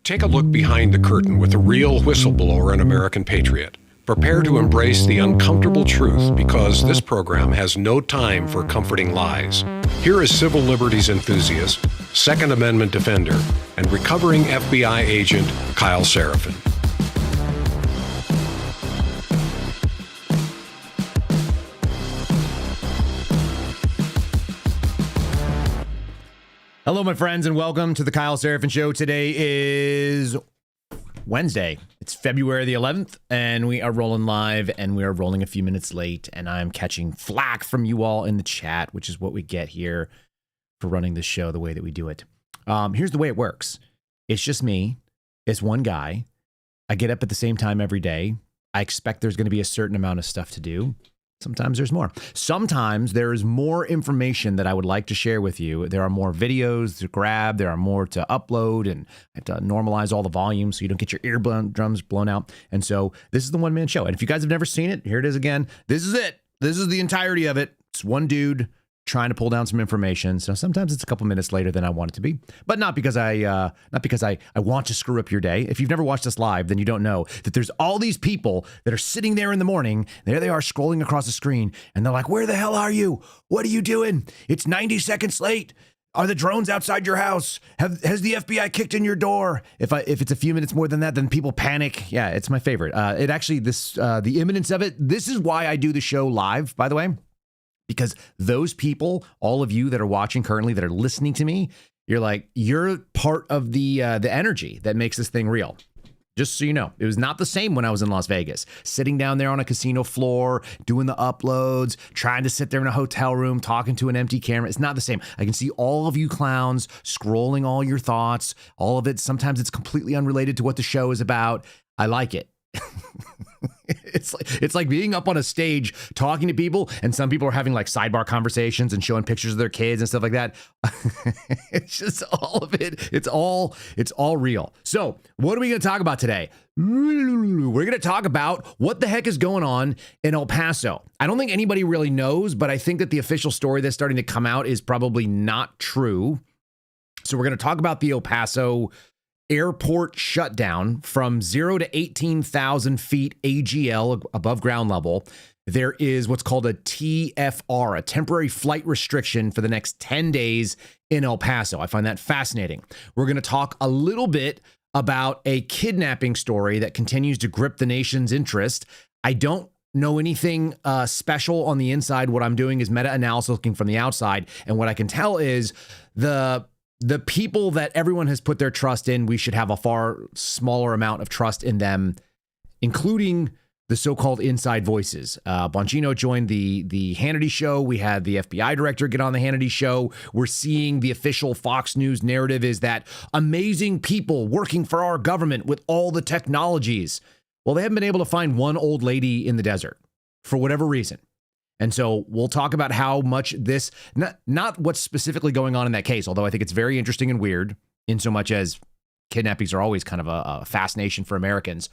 Take a look behind the curtain with a real whistleblower and American patriot. Prepare to embrace the uncomfortable truth because this program has no time for comforting lies. Here is civil liberties enthusiast, Second Amendment defender, and recovering FBI agent Kyle Seraphin. Hello, my friends, and welcome to the Kyle Seraphin Show. Today is Wednesday. It's February the 11th, and we are rolling live, and we are rolling a few minutes late, and I'm catching flack from you all in the chat, which is what we get here for running this show the way that we do it. Here's the way it works. It's just me. It's one guy. I get up at the same time every day. I expect there's going to be a certain amount of stuff to do. Sometimes there's more. Sometimes there is more information that I would like to share with you. There are more videos to grab. There are more to upload, and I have to normalize all the volume so you don't get your eardrums blown out. And so this is the one-man show. And if you guys have never seen it, here it is again. This is it. This is the entirety of it. It's one dude trying to pull down some information. So sometimes it's a couple minutes later than I want it to be, but not because I want to screw up your day. If you've never watched us live, then you don't know that there's all these people that are sitting there in the morning. There they are scrolling across the screen, and they're like, "Where the hell are you? What are you doing? It's 90 seconds late. Are the drones outside your house? Has the FBI kicked in your door?" If it's a few minutes more than that, then people panic. Yeah, it's my favorite. The imminence of it. This is why I do the show live, by the way. Because those people, all of you that are watching currently, that are listening to me, you're part of the energy that makes this thing real. Just so you know, it was not the same when I was in Las Vegas, sitting down there on a casino floor, doing the uploads, trying to sit there in a hotel room, talking to an empty camera. It's not the same. I can see all of you clowns scrolling all your thoughts, all of it. Sometimes it's completely unrelated to what the show is about. I like it. It's like being up on a stage talking to people, and some people are having like sidebar conversations and showing pictures of their kids and stuff like that. It's just all of it. It's all real. So what are we going to talk about today? We're going to talk about what the heck is going on in El Paso. I don't think anybody really knows, but I think that the official story that's starting to come out is probably not true. So we're going to talk about the El Paso airport shutdown from 0 to 18,000 feet AGL, above ground level. There is what's called a TFR, a temporary flight restriction for the next 10 days in El Paso. I find that fascinating. We're going to talk a little bit about a kidnapping story that continues to grip the nation's interest. I don't know anything special on the inside. What I'm doing is meta-analysis looking from the outside. And what I can tell is the people that everyone has put their trust in, we should have a far smaller amount of trust in them, including the so-called inside voices. Bongino joined the Hannity show. We had the FBI director get on the Hannity show. We're seeing the official Fox News narrative is that amazing people working for our government with all the technologies. Well, they haven't been able to find one old lady in the desert for whatever reason. And so we'll talk about how much this, not what's specifically going on in that case, although I think it's very interesting and weird in so much as kidnappings are always kind of a fascination for Americans,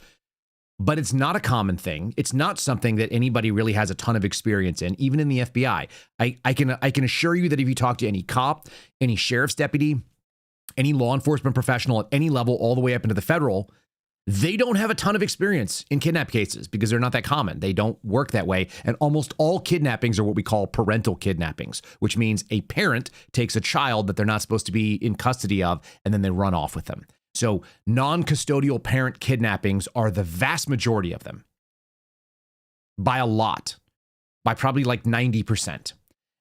but it's not a common thing. It's not something that anybody really has a ton of experience in, even in the FBI. I can assure you that if you talk to any cop, any sheriff's deputy, any law enforcement professional at any level, all the way up into the federal, they don't have a ton of experience in kidnap cases because they're not that common. They don't work that way. And almost all kidnappings are what we call parental kidnappings, which means a parent takes a child that they're not supposed to be in custody of, and then they run off with them. So non-custodial parent kidnappings are the vast majority of them, by a lot, by probably like 90%.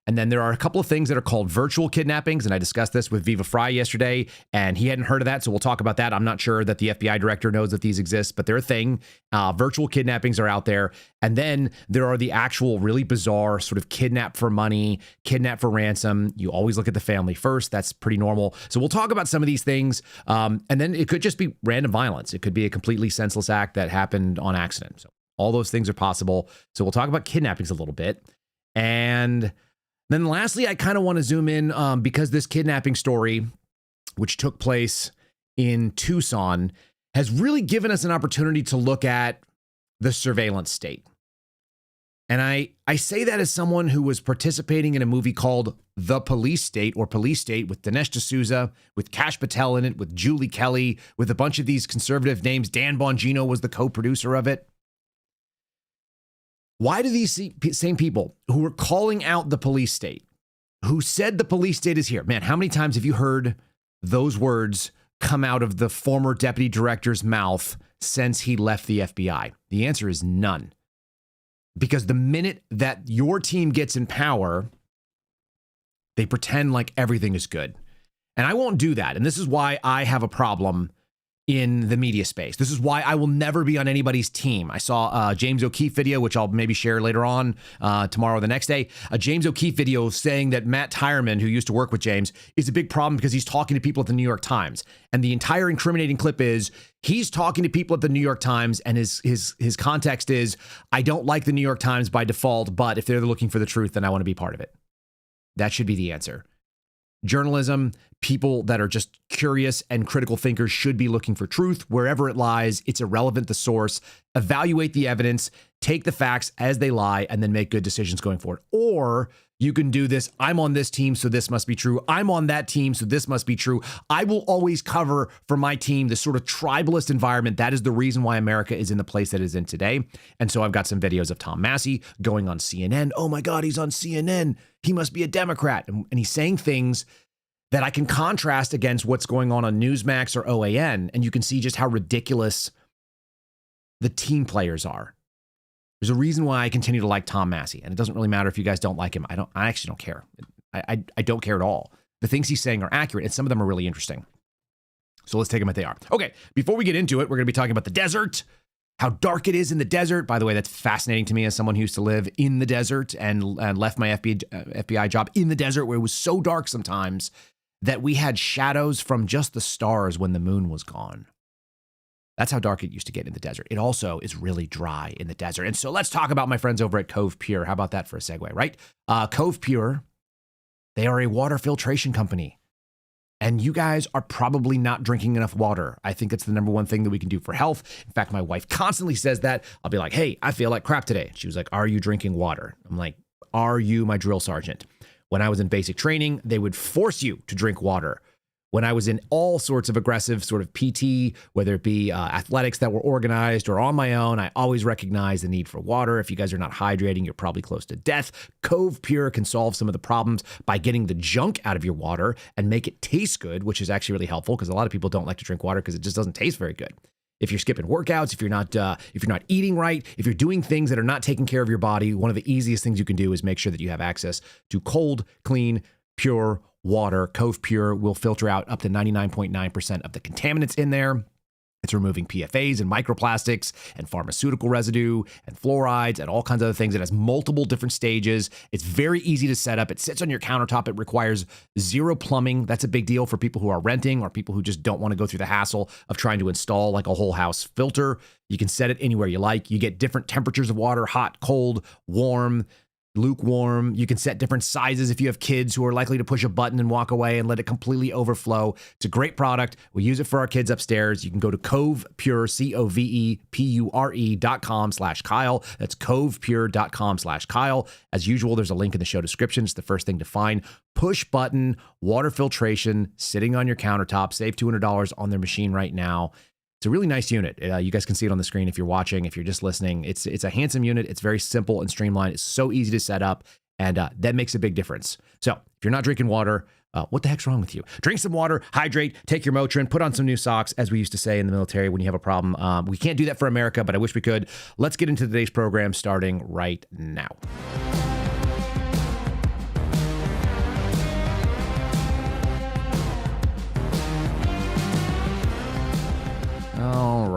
And then there are a couple of things that are called virtual kidnappings. And I discussed this with Viva Fry yesterday, and he hadn't heard of that. So we'll talk about that. I'm not sure that the FBI director knows that these exist, but they're a thing. Virtual kidnappings are out there. And then there are the actual really bizarre sort of kidnap for money, kidnap for ransom. You always look at the family first. That's pretty normal. So we'll talk about some of these things. And then it could just be random violence. It could be a completely senseless act that happened on accident. So all those things are possible. So we'll talk about kidnappings a little bit. And then lastly, I kind of want to zoom in because this kidnapping story, which took place in Tucson, has really given us an opportunity to look at the surveillance state. And I say that as someone who was participating in a movie called The Police State or Police State with Dinesh D'Souza, with Kash Patel in it, with Julie Kelly, with a bunch of these conservative names. Dan Bongino was the co-producer of it. Why do these same people who were calling out the police state, who said the police state is here, man, how many times have you heard those words come out of the former deputy director's mouth since he left the FBI? The answer is none. Because the minute that your team gets in power, they pretend like everything is good. And I won't do that. And this is why I have a problem in the media space. This is why I will never be on anybody's team. I saw a James O'Keefe video, which I'll maybe share later on tomorrow or the next day. A James O'Keefe video saying that Matt Tyerman, who used to work with James, is a big problem because he's talking to people at the New York Times. And the entire incriminating clip is he's talking to people at the New York Times, and his context is, I don't like the New York Times by default, but if they're looking for the truth, then I want to be part of it. That should be the answer. Journalism, people that are just curious and critical thinkers should be looking for truth wherever it lies. It's irrelevant the source. Evaluate the evidence, take the facts as they lie, and then make good decisions going forward. Or you can do this. I'm on this team, so this must be true. I'm on that team, so this must be true. I will always cover for my team this sort of tribalist environment. That is the reason why America is in the place that it is in today. And so I've got some videos of Tom Massey going on CNN. Oh my God, he's on CNN. He must be a Democrat. And he's saying things that I can contrast against what's going on Newsmax or OAN. And you can see just how ridiculous the team players are. There's a reason why I continue to like Tom Massey, and it doesn't really matter if you guys don't like him. I actually don't care. I don't care at all. The things he's saying are accurate, and some of them are really interesting. So let's take them as they are. Okay, before we get into it, we're going to be talking about the desert, how dark it is in the desert. By the way, that's fascinating to me as someone who used to live in the desert and left my FBI job in the desert, where it was so dark sometimes that we had shadows from just the stars when the moon was gone. That's how dark it used to get in the desert. It also is really dry in the desert. And so let's talk about my friends over at Cove Pure. How about that for a segue, right? Cove Pure, they are a water filtration company. And you guys are probably not drinking enough water. I think it's the number one thing that we can do for health. In fact, my wife constantly says that. I'll be like, hey, I feel like crap today. She was like, are you drinking water? I'm like, are you my drill sergeant? When I was in basic training, they would force you to drink water. When I was in all sorts of aggressive sort of PT, whether it be athletics that were organized or on my own, I always recognize the need for water. If you guys are not hydrating, you're probably close to death. Cove Pure can solve some of the problems by getting the junk out of your water and make it taste good, which is actually really helpful because a lot of people don't like to drink water because it just doesn't taste very good. If you're skipping workouts, if you're not eating right, if you're doing things that are not taking care of your body, one of the easiest things you can do is make sure that you have access to cold, clean, pure water. Cove Pure will filter out up to 99.9% of the contaminants in there. It's removing PFAs and microplastics and pharmaceutical residue and fluorides and all kinds of other things. It has multiple different stages. It's very easy to set up. It sits on your countertop. It requires zero plumbing. That's a big deal for people who are renting or people who just don't want to go through the hassle of trying to install like a whole house filter. You can set it anywhere you like. You get different temperatures of water, hot, cold, warm, lukewarm. You can set different sizes if you have kids who are likely to push a button and walk away and let it completely overflow. It's a great product. We use it for our kids upstairs. You can go to covepure, covepure.com/Kyle. That's covepure.com/Kyle. As usual, there's a link in the show description. It's the first thing to find. Push button, water filtration, sitting on your countertop. Save $200 on their machine right now. It's a really nice unit. You guys can see it on the screen if you're watching, if you're just listening. It's a handsome unit. It's very simple and streamlined. It's so easy to set up, and that makes a big difference. So if you're not drinking water, what the heck's wrong with you? Drink some water, hydrate, take your Motrin, put on some new socks, as we used to say in the military when you have a problem. We can't do that for America, but I wish we could. Let's get into today's program starting right now. All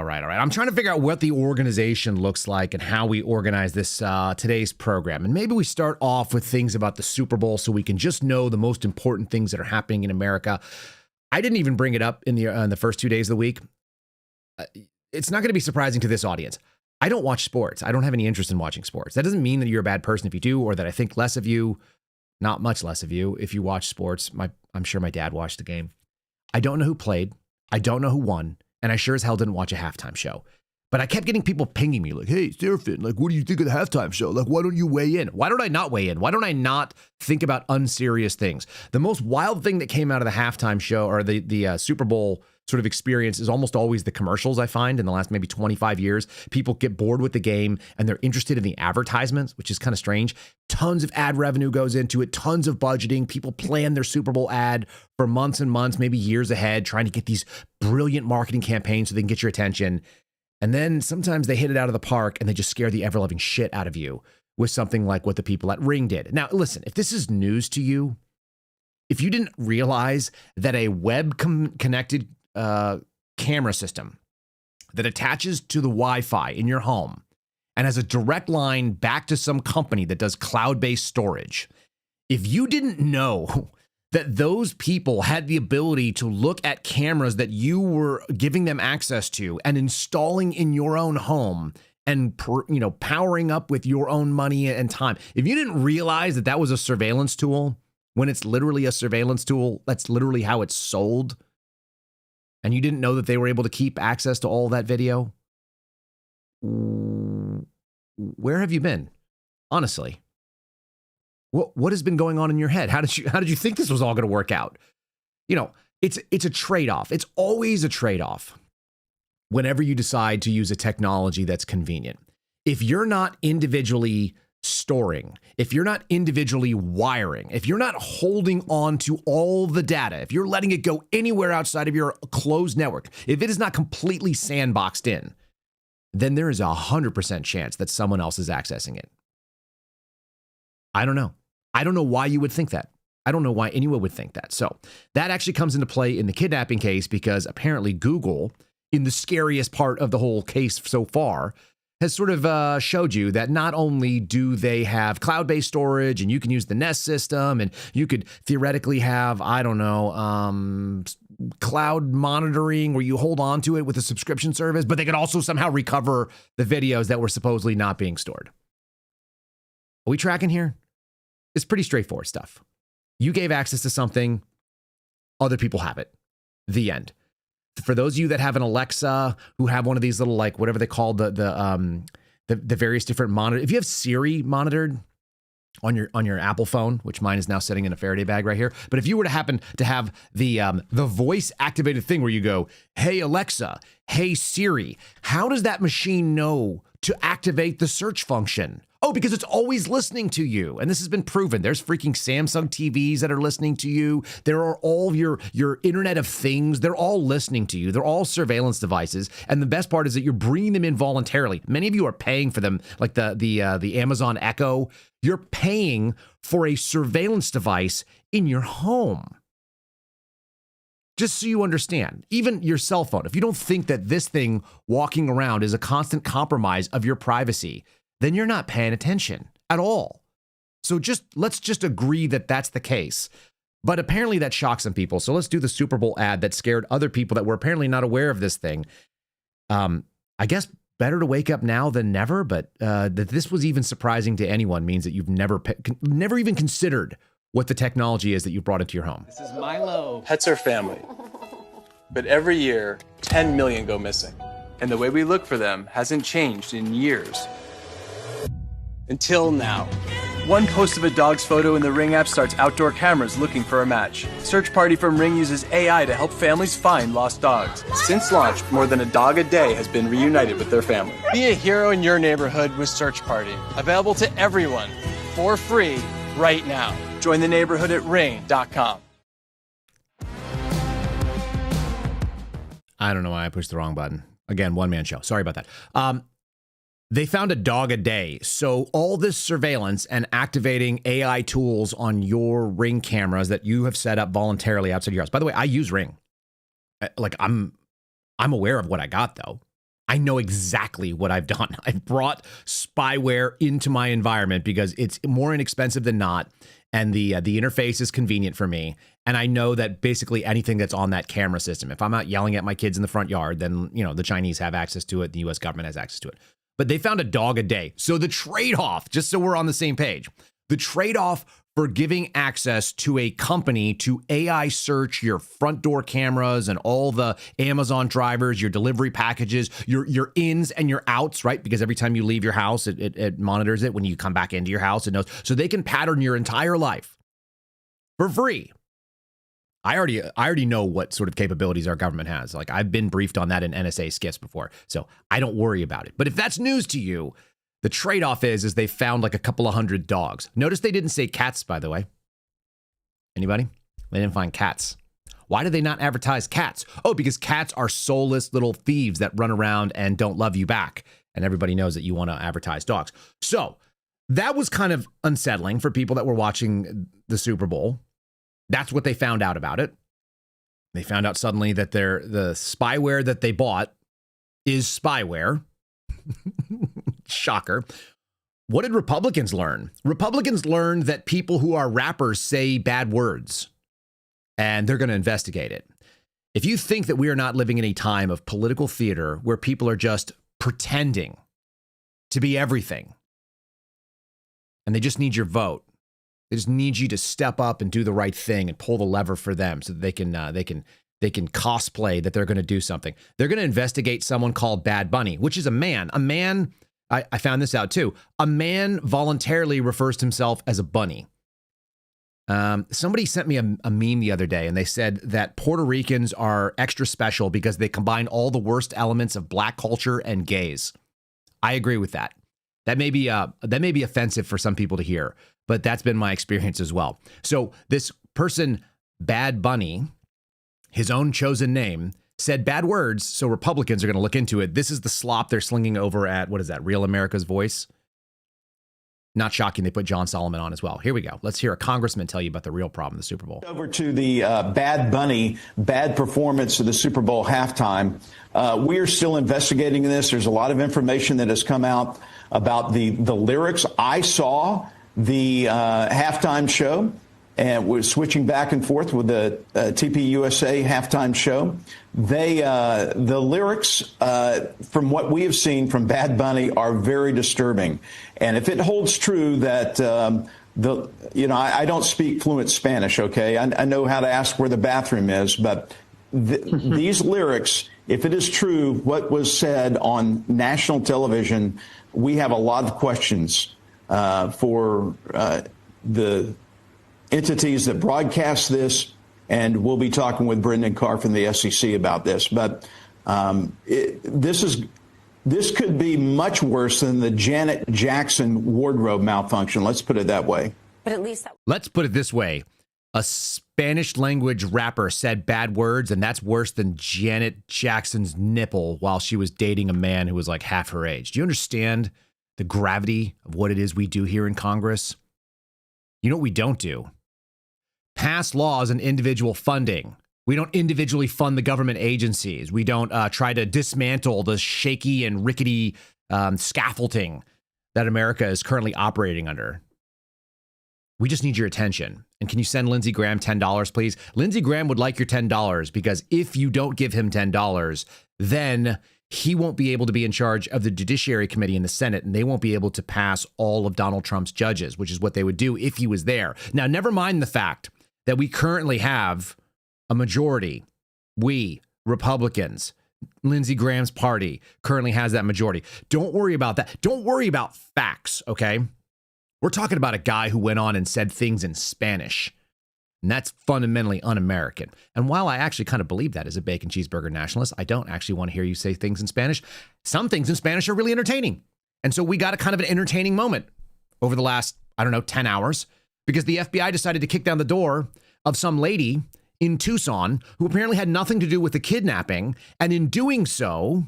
right. I'm trying to figure out what the organization looks like and how we organize this today's program. And maybe we start off with things about the Super Bowl so we can just know the most important things that are happening in America. I didn't even bring it up in the first 2 days of the week. It's not going to be surprising to this audience. I don't watch sports. I don't have any interest in watching sports. That doesn't mean that you're a bad person if you do, or that I think less of you, not much less of you, if you watch sports. I'm sure my dad watched the game. I don't know who played. I don't know who won. And I sure as hell didn't watch a halftime show. But I kept getting people pinging me like, hey, Seraphin, like, what do you think of the halftime show? Like, why don't you weigh in? Why don't I not weigh in? Why don't I not think about unserious things? The most wild thing that came out of the halftime show or the Super Bowl sort of experience is almost always the commercials. I find in the last maybe 25 years, people get bored with the game and they're interested in the advertisements, which is kind of strange. Tons of ad revenue goes into it, tons of budgeting. People plan their Super Bowl ad for months and months, maybe years ahead, trying to get these brilliant marketing campaigns so they can get your attention. And then sometimes they hit it out of the park and they just scare the ever-loving shit out of you with something like what the people at Ring did. Now, listen, if this is news to you, if you didn't realize that a web-connected camera system that attaches to the Wi-Fi in your home and has a direct line back to some company that does cloud-based storage, if you didn't know that those people had the ability to look at cameras that you were giving them access to and installing in your own home and, powering up with your own money and time. If you didn't realize that that was a surveillance tool, when it's literally a surveillance tool, that's literally how it's sold, and you didn't know that they were able to keep access to all that video, where have you been? Honestly. What has been going on in your head? How did you think this was all going to work out? It's a trade-off. It's always a trade-off whenever you decide to use a technology that's convenient. If you're not individually storing, if you're not individually wiring, if you're not holding on to all the data, if you're letting it go anywhere outside of your closed network, if it is not completely sandboxed in, then there is 100% chance that someone else is accessing it. I don't know. I don't know why you would think that. I don't know why anyone would think that. So that actually comes into play in the kidnapping case because apparently Google, in the scariest part of the whole case so far, has sort of showed you that not only do they have cloud-based storage and you can use the Nest system and you could theoretically have, cloud monitoring where you hold on to it with a subscription service, but they could also somehow recover the videos that were supposedly not being stored. Are we tracking here? It's pretty straightforward stuff. You gave access to something, other people have it. The end. For those of you that have an Alexa, who have one of these little, like, whatever they call the various different monitors. If you have Siri monitored on your Apple phone, which mine is now sitting in a Faraday bag right here, but if you were to happen to have the voice activated thing where you go, hey Alexa, hey Siri, how does that machine know to activate the search function? Oh, because it's always listening to you. And this has been proven. There's freaking Samsung TVs that are listening to you. There are all your Internet of Things. They're all listening to you. They're all surveillance devices. And the best part is that you're bringing them in voluntarily. Many of you are paying for them, like the Amazon Echo. You're paying for a surveillance device in your home. Just so you understand, even your cell phone, if you don't think that this thing walking around is a constant compromise of your privacy, then you're not paying attention at all. So let's just agree that that's the case. But apparently that shocked some people. So let's do the Super Bowl ad that scared other people that were apparently not aware of this thing. I guess better to wake up now than never, but that this was even surprising to anyone means that you've never even considered what the technology is that you brought into your home. This is Milo. Pets are family. But every year, 10 million go missing. And the way we look for them hasn't changed in years. Until now. One post of a dog's photo in the Ring app starts outdoor cameras looking for a match. Search Party from Ring uses AI to help families find lost dogs. Since launch, more than a dog a day has been reunited with their family. Be a hero in your neighborhood with Search Party. Available to everyone for free right now. Join the neighborhood at ring.com. I don't know why I pushed the wrong button. Again, one-man show. Sorry about that. They found a dog a day. So all this surveillance and activating AI tools on your Ring cameras that you have set up voluntarily outside your house. By the way, I use Ring. Like I'm aware of what I got though. I know exactly what I've done. I've brought spyware into my environment because it's more inexpensive than not. And the interface is convenient for me. And I know that basically anything that's on that camera system, if I'm out yelling at my kids in the front yard, then, the Chinese have access to it. The US government has access to it. But they found a dog a day. So the trade-off, just so we're on the same page, The trade-off for giving access to a company to AI search your front door cameras and all the Amazon drivers, your delivery packages, your ins and your outs, right? Because every time you leave your house, it monitors it. When you come back into your house, it knows. So they can pattern your entire life for free. I already know what sort of capabilities our government has. Like, I've been briefed on that in NSA skiffs before, so I don't worry about it. But if that's news to you, the trade-off is they found like a couple of hundred dogs. Notice they didn't say cats, by the way. Anybody? They didn't find cats. Why did they not advertise cats? Oh, because cats are soulless little thieves that run around and don't love you back. And everybody knows that you want to advertise dogs. So that was kind of unsettling for people that were watching the Super Bowl. That's what they found out about it. They found out suddenly that the spyware that they bought is spyware. Shocker. What did Republicans learn? Republicans learned that people who are rappers say bad words, and they're going to investigate it. If you think that we are not living in a time of political theater where people are just pretending to be everything, and they just need your vote, they just need you to step up and do the right thing and pull the lever for them so that they can cosplay that they're going to do something. They're going to investigate someone called Bad Bunny, which is a man. A man, I found this out too. A man voluntarily refers to himself as a bunny. Somebody sent me a meme the other day, and they said that Puerto Ricans are extra special because they combine all the worst elements of black culture and gays. I agree with that. That may be offensive for some people to hear, but that's been my experience as well. So this person, Bad Bunny, his own chosen name, said bad words, so Republicans are going to look into it. This is the slop they're slinging over at, what is that, Real America's Voice? Not shocking, they put John Solomon on as well. Here we go. Let's hear a congressman tell you about the real problem in the Super Bowl. Over to the Bad Bunny, bad performance of the Super Bowl halftime. We are still investigating this. There's a lot of information that has come out about the lyrics. I saw the halftime show and we're switching back and forth with the TPUSA halftime show. The lyrics, from what we have seen from Bad Bunny, are very disturbing. And if it holds true that I don't speak fluent Spanish, okay? I know how to ask where the bathroom is, but these lyrics, if it is true, what was said on national television, we have a lot of questions for the entities that broadcast this, and we'll be talking with Brendan Carr from the SEC about this. But this could be much worse than the Janet Jackson wardrobe malfunction. Let's put it that way. But at least let's put it this way. A Spanish language rapper said bad words, and that's worse than Janet Jackson's nipple while she was dating a man who was like half her age. Do you understand the gravity of what it is we do here in Congress? You know what we don't do? Pass laws and individual funding. We don't individually fund the government agencies. We don't try to dismantle the shaky and rickety scaffolding that America is currently operating under. We just need your attention. And can you send Lindsey Graham $10, please? Lindsey Graham would like your $10 because if you don't give him $10, then he won't be able to be in charge of the Judiciary Committee in the Senate, and they won't be able to pass all of Donald Trump's judges, which is what they would do if he was there. Now, never mind the fact that we currently have a majority. We, Republicans, Lindsey Graham's party currently has that majority. Don't worry about that. Don't worry about facts, okay? We're talking about a guy who went on and said things in Spanish, and that's fundamentally un-American. And while I actually kind of believe that as a bacon cheeseburger nationalist, I don't actually want to hear you say things in Spanish. Some things in Spanish are really entertaining. And so we got a kind of an entertaining moment over the last, 10 hours, because the FBI decided to kick down the door of some lady in Tucson who apparently had nothing to do with the kidnapping. And in doing so,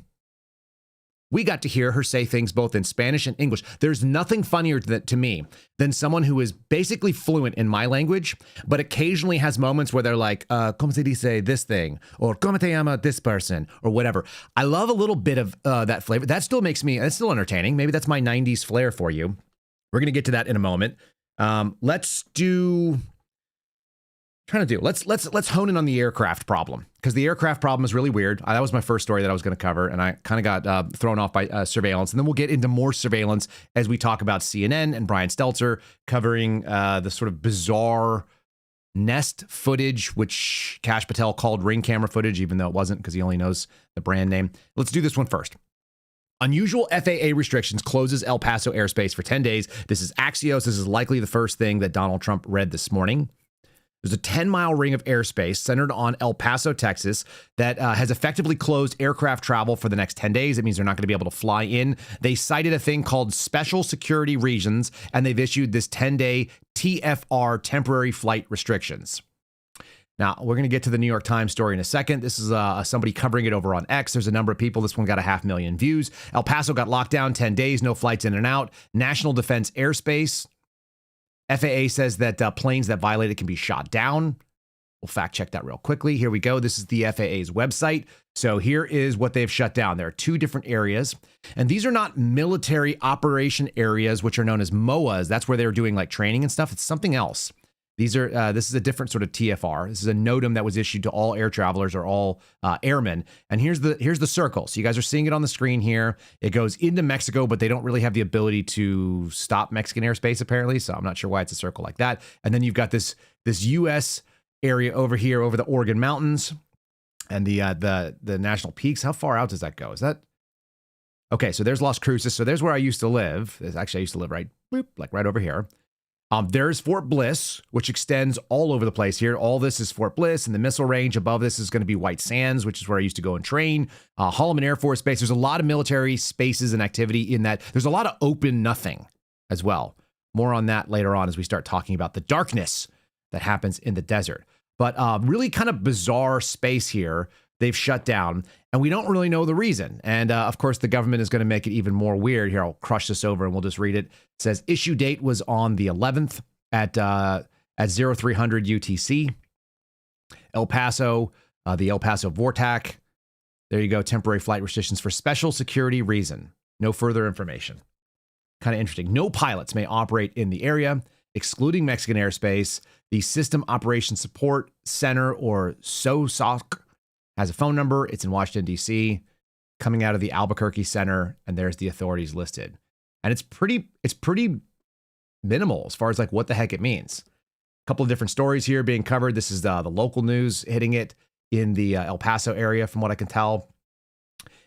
we got to hear her say things both in Spanish and English. There's nothing funnier to me than someone who is basically fluent in my language, but occasionally has moments where they're like, ¿cómo se dice this thing? Or ¿cómo te llama this person? Or whatever. I love a little bit of that flavor. That still makes me, it's still entertaining. Maybe that's my 90s flair for you. We're going to get to that in a moment. Let's do, trying to do. Let's hone in on the aircraft problem, because the aircraft problem is really weird. That was my first story that I was going to cover, and I kind of got thrown off by surveillance. And then we'll get into more surveillance as we talk about CNN and Brian Stelter covering the sort of bizarre Nest footage, which Kash Patel called ring camera footage, even though it wasn't, because he only knows the brand name. Let's do this one first. Unusual FAA restrictions closes El Paso airspace for 10 days. This is Axios. This is likely the first thing that Donald Trump read this morning. There's a 10-mile ring of airspace centered on El Paso, Texas, that has effectively closed aircraft travel for the next 10 days. It means they're not going to be able to fly in. They cited a thing called special security regions, and they've issued this 10-day TFR, temporary flight restrictions. Now, we're going to get to the New York Times story in a second. This is somebody covering it over on X. There's a number of people. This one got 500,000 views. El Paso got locked down 10 days, no flights in and out. National Defense Airspace. FAA says that planes that violate it can be shot down. We'll fact check that real quickly. Here we go. This is the FAA's website. So here is what they've shut down. There are 2 different areas, and these are not military operation areas, which are known as MOAs. That's where they're doing like training and stuff. It's something else. These are this is a different sort of TFR. This is a NOTAM that was issued to all air travelers or all airmen. And here's the circle. So you guys are seeing it on the screen here. It goes into Mexico, but they don't really have the ability to stop Mexican airspace apparently. So I'm not sure why it's a circle like that. And then you've got this U.S. area over here over the Oregon Mountains and the national peaks. How far out does that go? Is that okay? So there's Las Cruces. So there's where I used to live. Actually, I used to live right over here. There's Fort Bliss, which extends all over the place here. All this is Fort Bliss, and the missile range above this is going to be White Sands, which is where I used to go and train. Holloman Air Force Base. There's a lot of military spaces and activity in that. There's a lot of open nothing as well. More on that later on as we start talking about the darkness that happens in the desert. But really kind of bizarre space here. They've shut down, and we don't really know the reason. And of course, the government is going to make it even more weird. Here, I'll crush this over and we'll just read it. It says issue date was on the 11th at 0300 UTC. El Paso, the El Paso VORTAC. There you go. Temporary flight restrictions for special security reason. No further information. Kind of interesting. No pilots may operate in the area, excluding Mexican airspace. The System Operations Support Center, or SOSOC, has a phone number. It's in Washington, D.C., coming out of the Albuquerque Center, and there's the authorities listed. And it's pretty minimal as far as like what the heck it means. A couple of different stories here being covered. This is the local news hitting it in the El Paso area, from what I can tell.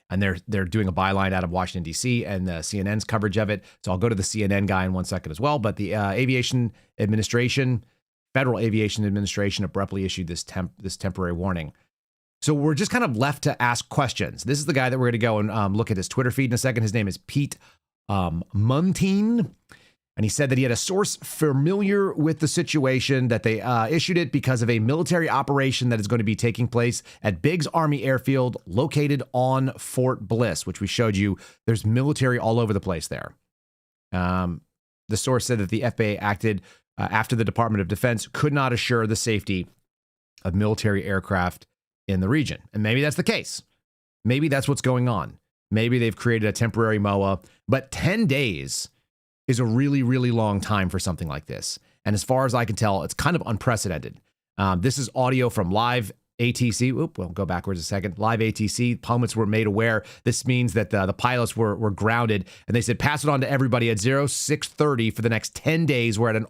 And they're doing a byline out of Washington, D.C., and CNN's coverage of it. So I'll go to the CNN guy in 1 second as well. But the Federal Aviation Administration abruptly issued this temporary warning. So we're just kind of left to ask questions. This is the guy that we're going to go and look at his Twitter feed in a second. His name is Pete Muntean. And he said that he had a source familiar with the situation, that they issued it because of a military operation that is going to be taking place at Biggs Army Airfield located on Fort Bliss, which we showed you. There's military all over the place there. The source said that the FAA acted after the Department of Defense could not assure the safety of military aircraft in the region. And maybe that's the case. Maybe that's what's going on. Maybe they've created a temporary MOA, but 10 days is a really, really long time for something like this. And as far as I can tell, it's kind of unprecedented. This is audio from live ATC. We'll go backwards a second. Live ATC. Pilots were made aware. This means that the pilots were grounded, and they said, pass it on to everybody at 0630 for the next 10 days. We're at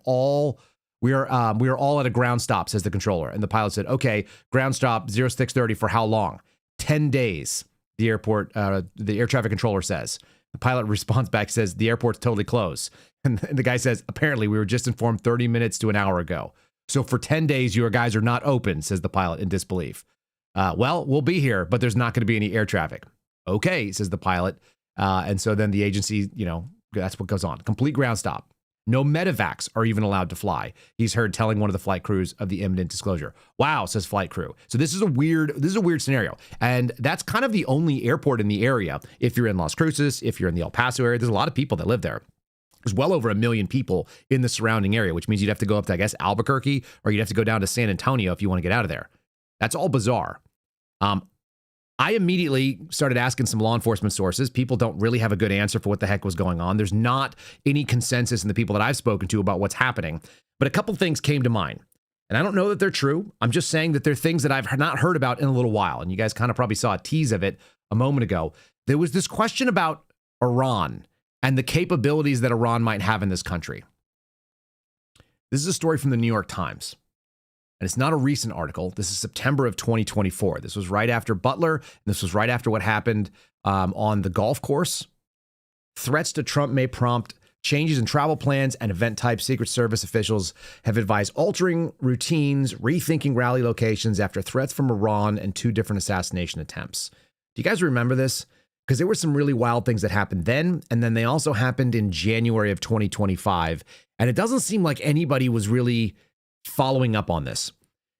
we are all at a ground stop, says the controller. And the pilot said, okay, ground stop 0630 for how long? 10 days. The air traffic controller says. The pilot responds back, says the airport's totally closed. And the guy says, apparently we were just informed 30 minutes to an hour ago. So for 10 days, your guys are not open, says the pilot in disbelief. Well, we'll be here, but there's not going to be any air traffic. Okay, says the pilot. And so then the agency, that's what goes on. Complete ground stop. No medevacs are even allowed to fly. He's heard telling one of the flight crews of the imminent disclosure. Wow, says flight crew. So this is a weird scenario. And that's kind of the only airport in the area. If you're in Las Cruces, if you're in the El Paso area, there's a lot of people that live there. There's well over 1 million people in the surrounding area, which means you'd have to go up to, I guess, Albuquerque, or you'd have to go down to San Antonio if you want to get out of there. That's all bizarre. I immediately started asking some law enforcement sources. People don't really have a good answer for what the heck was going on. There's not any consensus in the people that I've spoken to about what's happening. But a couple things came to mind. And I don't know that they're true. I'm just saying that they're things that I've not heard about in a little while. And you guys kind of probably saw a tease of it a moment ago. There was this question about Iran and the capabilities that Iran might have in this country. This is a story from the New York Times. And it's not a recent article. This is September of 2024. This was right after Butler. And this was right after what happened on the golf course. Threats to Trump may prompt changes in travel plans and event types. Secret Service officials have advised altering routines, rethinking rally locations after threats from Iran and 2 different assassination attempts. Do you guys remember this? Because there were some really wild things that happened then, and then they also happened in January of 2025. And it doesn't seem like anybody was really following up on this.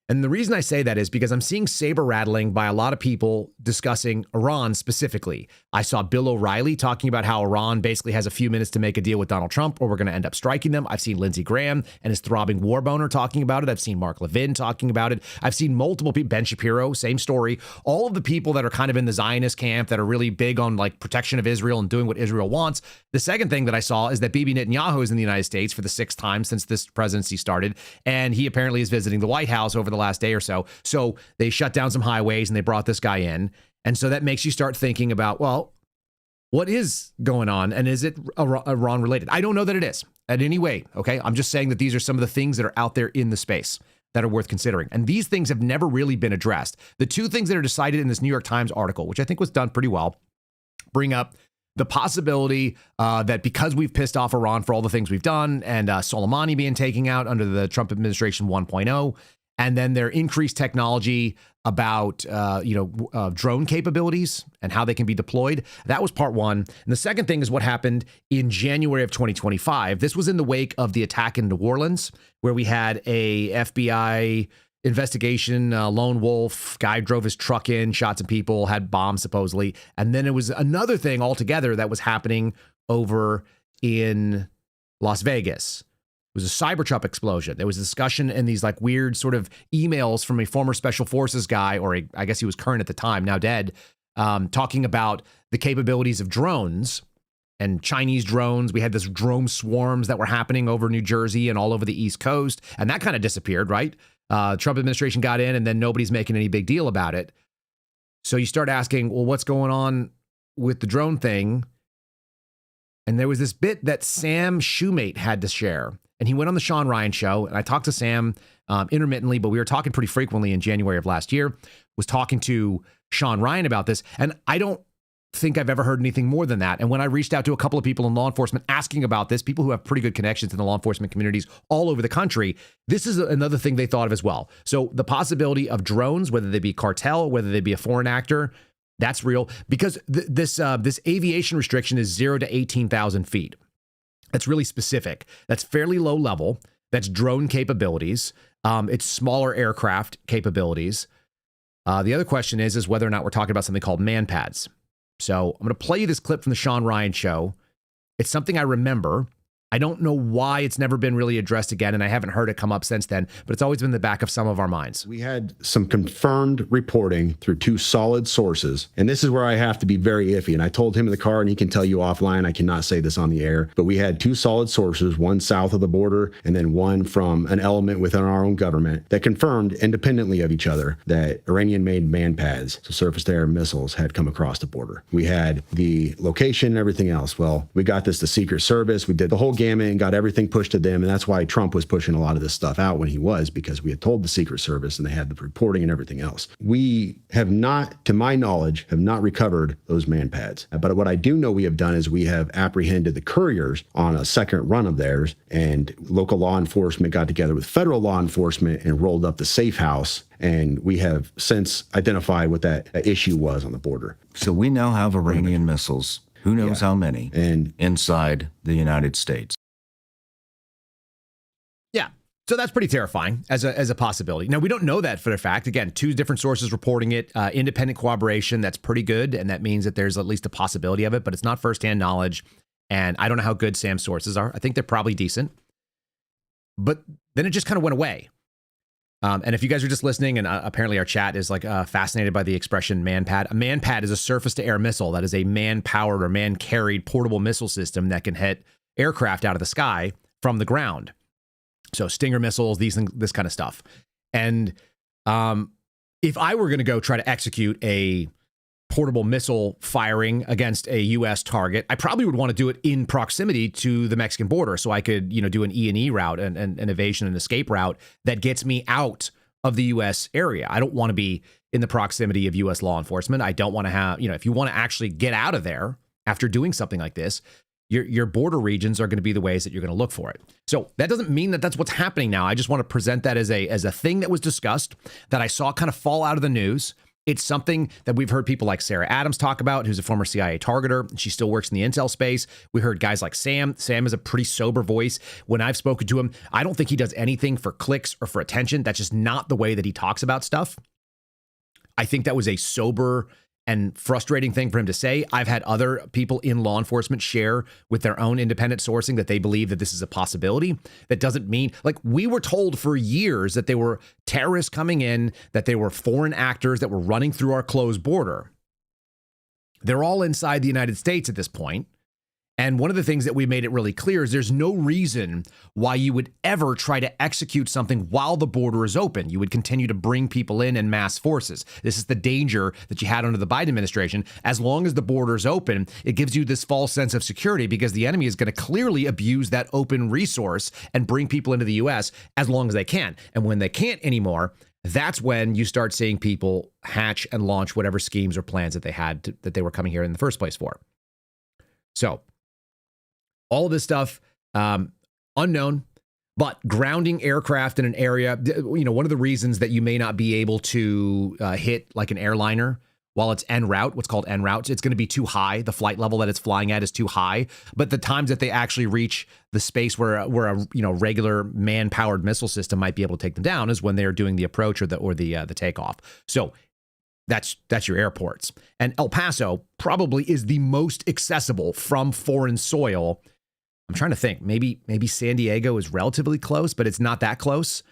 And the reason I say that is because I'm seeing saber rattling by a lot of people discussing Iran specifically. I saw Bill O'Reilly talking about how Iran basically has a few minutes to make a deal with Donald Trump or we're going to end up striking them. I've seen Lindsey Graham and his throbbing war boner talking about it. I've seen Mark Levin talking about it. I've seen multiple people, Ben Shapiro, same story. All of the people that are kind of in the Zionist camp that are really big on like protection of Israel and doing what Israel wants. The second thing that I saw is that Bibi Netanyahu is in the United States for the 6th time since this presidency started. And he apparently is visiting the White House over the last day or so. So they shut down some highways and they brought this guy in. And so that makes you start thinking about, well, what is going on? And is it Iran related? I don't know that it is in any way. Okay. I'm just saying that these are some of the things that are out there in the space that are worth considering. And these things have never really been addressed. The 2 things that are decided in this New York Times article, which I think was done pretty well, bring up the possibility that because we've pissed off Iran for all the things we've done and Soleimani being taken out under the Trump administration 1.0, and then their increased technology about, drone capabilities and how they can be deployed. That was part one. And the second thing is what happened in January of 2025. This was in the wake of the attack in New Orleans, where we had a FBI investigation, lone wolf, guy drove his truck in, shot some people, had bombs supposedly. And then it was another thing altogether that was happening over in Las Vegas. It was a Cybertruck explosion. There was a discussion in these like weird sort of emails from a former special forces guy, or I guess he was current at the time, now dead, talking about the capabilities of drones and Chinese drones. We had this drone swarms that were happening over New Jersey and all over the East Coast. And that kind of disappeared, right? Trump administration got in and then nobody's making any big deal about it. So you start asking, well, what's going on with the drone thing? And there was this bit that Sam Shoemate had to share. And he went on the Sean Ryan show, and I talked to Sam intermittently, but we were talking pretty frequently in January of last year, was talking to Sean Ryan about this. And I don't think I've ever heard anything more than that. And when I reached out to a couple of people in law enforcement asking about this, people who have pretty good connections in the law enforcement communities all over the country, this is another thing they thought of as well. So the possibility of drones, whether they be cartel, whether they be a foreign actor, that's real, because this aviation restriction is 0 to 18,000 feet. That's really specific. That's fairly low level. That's drone capabilities. It's smaller aircraft capabilities. The other question is whether or not we're talking about something called man pads. So I'm going to play you this clip from the Sean Ryan show. It's something I remember. I don't know why it's never been really addressed again, and I haven't heard it come up since then, but it's always been in the back of some of our minds. We had some confirmed reporting through 2 solid sources, and this is where I have to be very iffy. And I told him in the car, and he can tell you offline, I cannot say this on the air, but we had 2 solid sources, one south of the border and then one from an element within our own government that confirmed independently of each other that Iranian-made man pads, so surface-to-air missiles, had come across the border. We had the location and everything else. Well, we got this to Secret Service. We did the whole gamut and got everything pushed to them. And that's why Trump was pushing a lot of this stuff out when he was, because we had told the Secret Service and they had the reporting and everything else. We have not, to my knowledge, have not recovered those man pads. But what I do know we have done is we have apprehended the couriers on a second run of theirs, and local law enforcement got together with federal law enforcement and rolled up the safe house. And we have since identified what that issue was on the border. So we now have Iranian missiles, who knows how many, and inside the United States. Yeah. So that's pretty terrifying as a possibility. Now, we don't know that for a fact. Again, 2 different sources reporting it, independent corroboration. That's pretty good. And that means that there's at least a possibility of it, but it's not firsthand knowledge. And I don't know how good Sam's sources are. I think they're probably decent. But then it just kind of went away. And if you guys are just listening, and apparently our chat is like fascinated by the expression man pad. A man pad is a surface-to-air missile that is a man-powered or man-carried portable missile system that can hit aircraft out of the sky from the ground. So Stinger missiles, these things, this kind of stuff. And if I were going to go try to execute a portable missile firing against a U.S. target, I probably would want to do it in proximity to the Mexican border, so I could, do an E&E route, an evasion and escape route that gets me out of the U.S. area. I don't want to be in the proximity of U.S. law enforcement. I don't want to have, if you want to actually get out of there after doing something like this, your border regions are going to be the ways that you're going to look for it. So that doesn't mean that that's what's happening now. I just want to present that as a thing that was discussed, that I saw kind of fall out of the news. It's something that we've heard people like Sarah Adams talk about, who's a former CIA targeter. She still works in the intel space. We heard guys like Sam. Sam is a pretty sober voice. When I've spoken to him, I don't think he does anything for clicks or for attention. That's just not the way that he talks about stuff. I think that was a sober and frustrating thing for him to say. I've had other people in law enforcement share with their own independent sourcing that they believe that this is a possibility. That doesn't mean, like, we were told for years that they were terrorists coming in, that they were foreign actors that were running through our closed border. They're all inside the United States at this point. And one of the things that we made it really clear is there's no reason why you would ever try to execute something while the border is open. You would continue to bring people in mass forces. This is the danger that you had under the Biden administration. As long as the border is open, it gives you this false sense of security because the enemy is going to clearly abuse that open resource and bring people into the U.S. as long as they can. And when they can't anymore, that's when you start seeing people hatch and launch whatever schemes or plans that they had that they were coming here in the first place for. So all of this stuff, unknown, but grounding aircraft in an area, one of the reasons that you may not be able to hit like an airliner while it's en route, what's called en route, it's going to be too high. The flight level that it's flying at is too high. But the times that they actually reach the space where a regular man-powered missile system might be able to take them down is when they're doing the approach or the takeoff. So that's your airports. And El Paso probably is the most accessible from foreign soil. I'm trying to think. Maybe San Diego is relatively close, but it's not that close.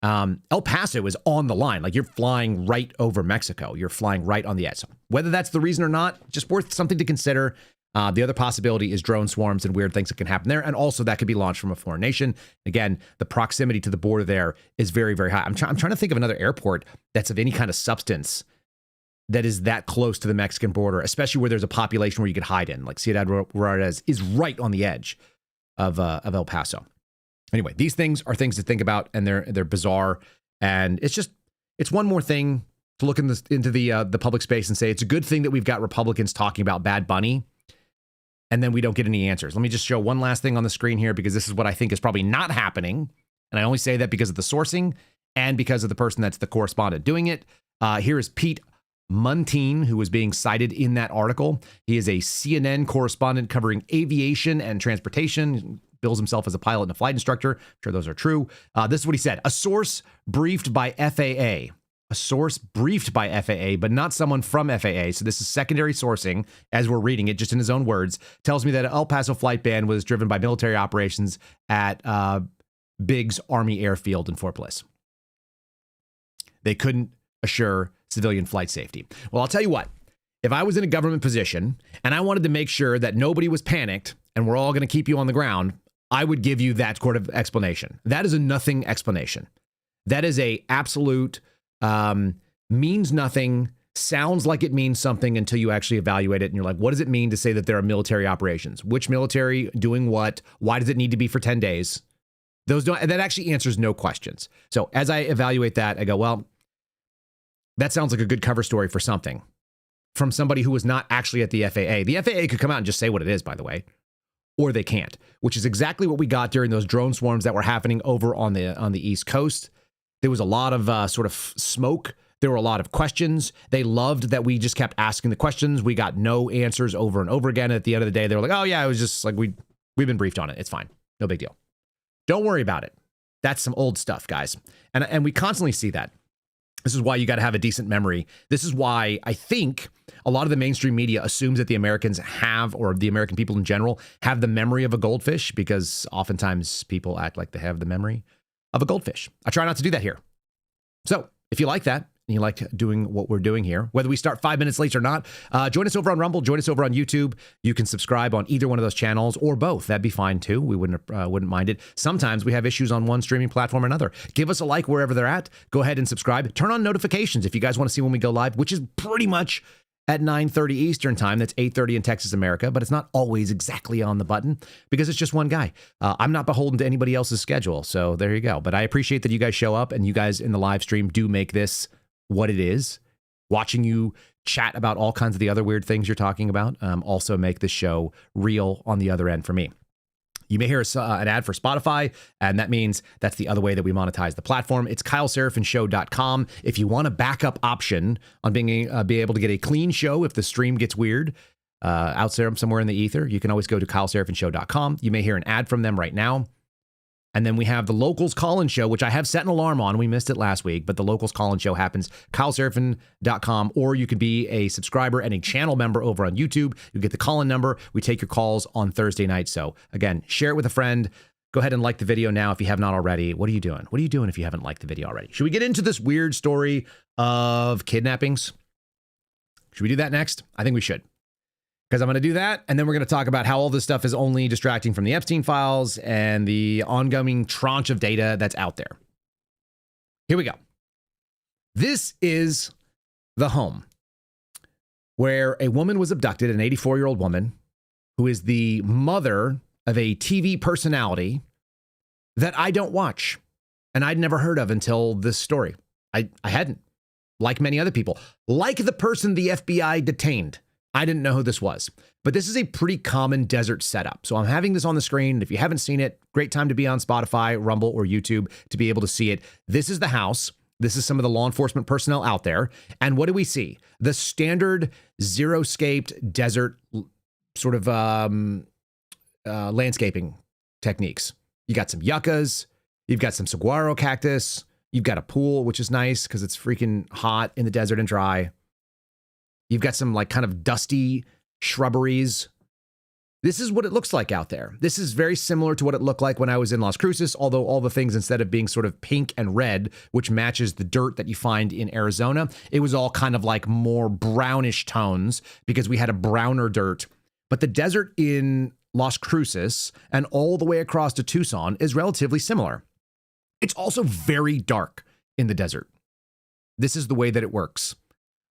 El Paso is on the line. Like, you're flying right over Mexico. You're flying right on the edge. So whether that's the reason or not, just worth something to consider. The other possibility is drone swarms and weird things that can happen there. And also that could be launched from a foreign nation. Again, the proximity to the border there is very, very high. I'm trying to think of another airport that's of any kind of substance that is that close to the Mexican border, especially where there's a population where you could hide in. Like Ciudad Juarez is right on the edge of El Paso. Anyway, these things are things to think about, and they're bizarre. And it's one more thing to look into the public space and say it's a good thing that we've got Republicans talking about Bad Bunny, and then we don't get any answers. Let me just show one last thing on the screen here, because this is what I think is probably not happening. And I only say that because of the sourcing and because of the person that's the correspondent doing it. Here is Pete Muntean, who was being cited in that article. He is a CNN correspondent covering aviation and transportation, bills himself as a pilot and a flight instructor. I'm sure those are true. This is what he said. A source briefed by FAA. A source briefed by FAA, but not someone from FAA. So this is secondary sourcing, as we're reading it, just in his own words, tells me that El Paso flight ban was driven by military operations at Biggs Army Airfield in Fort Bliss. They couldn't assure civilian flight safety. Well, I'll tell you what, if I was in a government position and I wanted to make sure that nobody was panicked and we're all going to keep you on the ground, I would give you that sort of explanation. That is a nothing explanation. That is a absolute means nothing, sounds like it means something until you actually evaluate it. And you're like, what does it mean to say that there are military operations? Which military doing what? Why does it need to be for 10 days? That actually answers no questions. So as I evaluate that, I go, well, that sounds like a good cover story for something from somebody who was not actually at the FAA. The FAA could come out and just say what it is, by the way, or they can't, which is exactly what we got during those drone swarms that were happening over on the East Coast. There was a lot of sort of smoke. There were a lot of questions. They loved that we just kept asking the questions. We got no answers over and over again. At the end of the day, they were like, oh yeah, it was just like, we've been briefed on it. It's fine. No big deal. Don't worry about it. That's some old stuff, guys. And we constantly see that. This is why you got to have a decent memory. This is why I think a lot of the mainstream media assumes that the Americans have, or the American people in general, have the memory of a goldfish, because oftentimes people act like they have the memory of a goldfish. I try not to do that here. So if you like that, and you like doing what we're doing here, whether we start 5 minutes late or not, join us over on Rumble, join us over on YouTube. You can subscribe on either one of those channels or both. That'd be fine too. We wouldn't mind it. Sometimes we have issues on one streaming platform or another. Give us a like wherever they're at. Go ahead and subscribe. Turn on notifications if you guys want to see when we go live, which is pretty much at 9:30 Eastern time. That's 8:30 in Texas, America, but it's not always exactly on the button because it's just one guy. I'm not beholden to anybody else's schedule, so there you go. But I appreciate that you guys show up and you guys in the live stream do make this what it is. Watching you chat about all kinds of the other weird things you're talking about also make this show real on the other end for me. You may hear an ad for Spotify, and that means that's the other way that we monetize the platform. It's KyleSeraphinShow.com. If you want a backup option on being able to get a clean show if the stream gets weird out there somewhere in the ether, you can always go to KyleSeraphinShow.com. You may hear an ad from them right now. And then we have the Locals Call-In Show, which I have set an alarm on. We missed it last week, but the Locals Call-In Show happens, KyleSeraphin.com, or you could be a subscriber and a channel member over on YouTube. You get the call-in number. We take your calls on Thursday night. So again, share it with a friend. Go ahead and like the video now if you have not already. What are you doing? What are you doing if you haven't liked the video already? Should we get into this weird story of kidnappings? Should we do that next? I think we should. Because I'm going to do that, and then we're going to talk about how all this stuff is only distracting from the Epstein files and the ongoing tranche of data that's out there. Here we go. This is the home where a woman was abducted, an 84-year-old woman who is the mother of a TV personality that I don't watch, and I'd never heard of until this story. I hadn't, like many other people. Like the person the FBI detained. I didn't know who this was, but this is a pretty common desert setup. So I'm having this on the screen. If you haven't seen it, great time to be on Spotify, Rumble, or YouTube to be able to see it. This is the house. This is some of the law enforcement personnel out there. And what do we see? The standard zero-scaped desert sort of landscaping techniques. You got some yuccas. You've got some saguaro cactus. You've got a pool, which is nice because it's freaking hot in the desert and dry. You've got some like kind of dusty shrubberies. This is what it looks like out there. This is very similar to what it looked like when I was in Las Cruces, although all the things, instead of being sort of pink and red, which matches the dirt that you find in Arizona, it was all kind of like more brownish tones because we had a browner dirt. But the desert in Las Cruces and all the way across to Tucson is relatively similar. It's also very dark in the desert. This is the way that it works.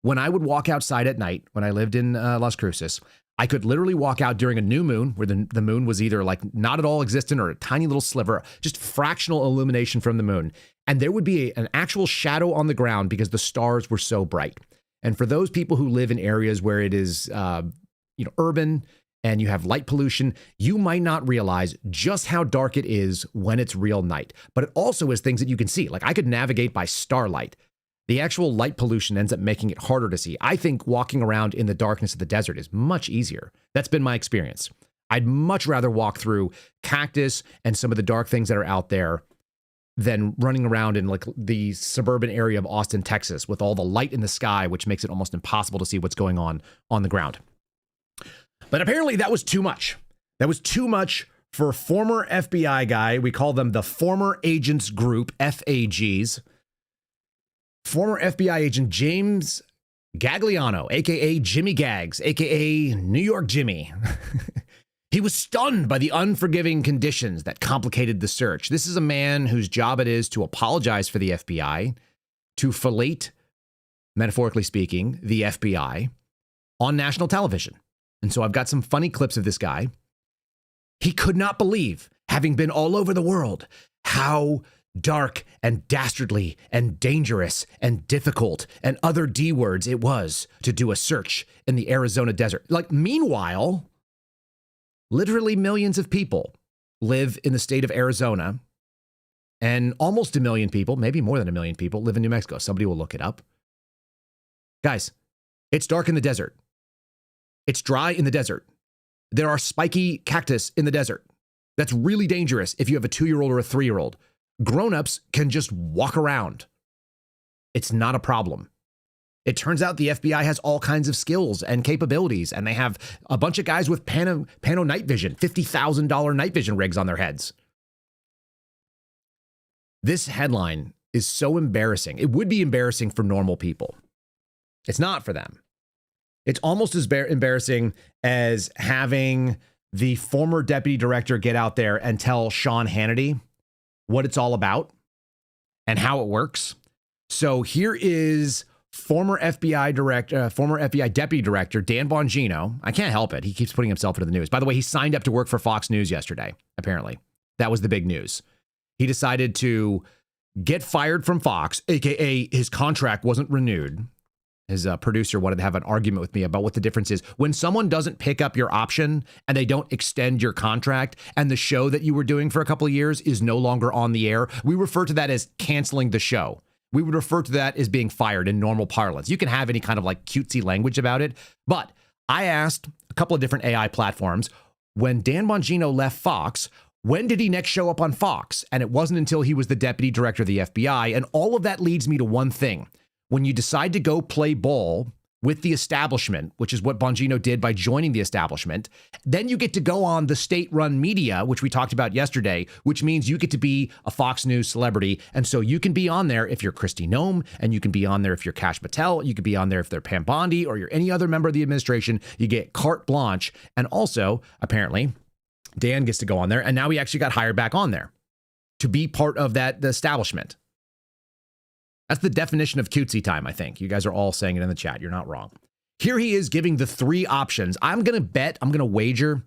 When I would walk outside at night, when I lived in Las Cruces, I could literally walk out during a new moon where the moon was either like not at all existent or a tiny little sliver, just fractional illumination from the moon. And there would be an actual shadow on the ground because the stars were so bright. And for those people who live in areas where it is, urban and you have light pollution, you might not realize just how dark it is when it's real night. But it also is things that you can see. Like I could navigate by starlight. The actual light pollution ends up making it harder to see. I think walking around in the darkness of the desert is much easier. That's been my experience. I'd much rather walk through cactus and some of the dark things that are out there than running around in like the suburban area of Austin, Texas, with all the light in the sky, which makes it almost impossible to see what's going on the ground. But apparently that was too much. That was too much for a former FBI guy. We call them the Former Agents Group, FAGs. Former FBI agent James Gagliano, a.k.a. Jimmy Gags, a.k.a. New York Jimmy. He was stunned by the unforgiving conditions that complicated the search. This is a man whose job it is to apologize for the FBI, to fillet, metaphorically speaking, the FBI on national television. And so I've got some funny clips of this guy. He could not believe, having been all over the world, how dark and dastardly and dangerous and difficult and other D words it was to do a search in the Arizona desert. Like, meanwhile, literally millions of people live in the state of Arizona, and almost a million people, maybe more than a million people, live in New Mexico. Somebody will look it up. Guys, it's dark in the desert. It's dry in the desert. There are spiky cactus in the desert. That's really dangerous if you have a 2-year-old or a 3-year-old. Grown-ups can just walk around. It's not a problem. It turns out the FBI has all kinds of skills and capabilities, and they have a bunch of guys with Pano night vision, $50,000 night vision rigs on their heads. This headline is so embarrassing. It would be embarrassing for normal people. It's not for them. It's almost as embarrassing as having the former deputy director get out there and tell Sean Hannity what it's all about and how it works. So here is former FBI deputy director Dan Bongino. I can't help it. He keeps putting himself into the news. By the way, he signed up to work for Fox News yesterday, apparently. That was the big news. He decided to get fired from Fox, aka his contract wasn't renewed. His producer wanted to have an argument with me about what the difference is. When someone doesn't pick up your option and they don't extend your contract and the show that you were doing for a couple of years is no longer on the air, we refer to that as canceling the show. We would refer to that as being fired in normal parlance. You can have any kind of like cutesy language about it. But I asked a couple of different AI platforms, when Dan Bongino left Fox, when did he next show up on Fox? And it wasn't until he was the deputy director of the FBI. And all of that leads me to one thing. When you decide to go play ball with the establishment, which is what Bongino did by joining the establishment, then you get to go on the state-run media, which we talked about yesterday, which means you get to be a Fox News celebrity. And so you can be on there if you're Kristi Noem, and you can be on there if you're Kash Patel, you could be on there if they're Pam Bondi, or you're any other member of the administration. You get carte blanche. And also, apparently, Dan gets to go on there, and now he actually got hired back on there to be part of the establishment. That's the definition of cutesy time, I think. You guys are all saying it in the chat. You're not wrong. Here he is giving the three options. I'm going to wager.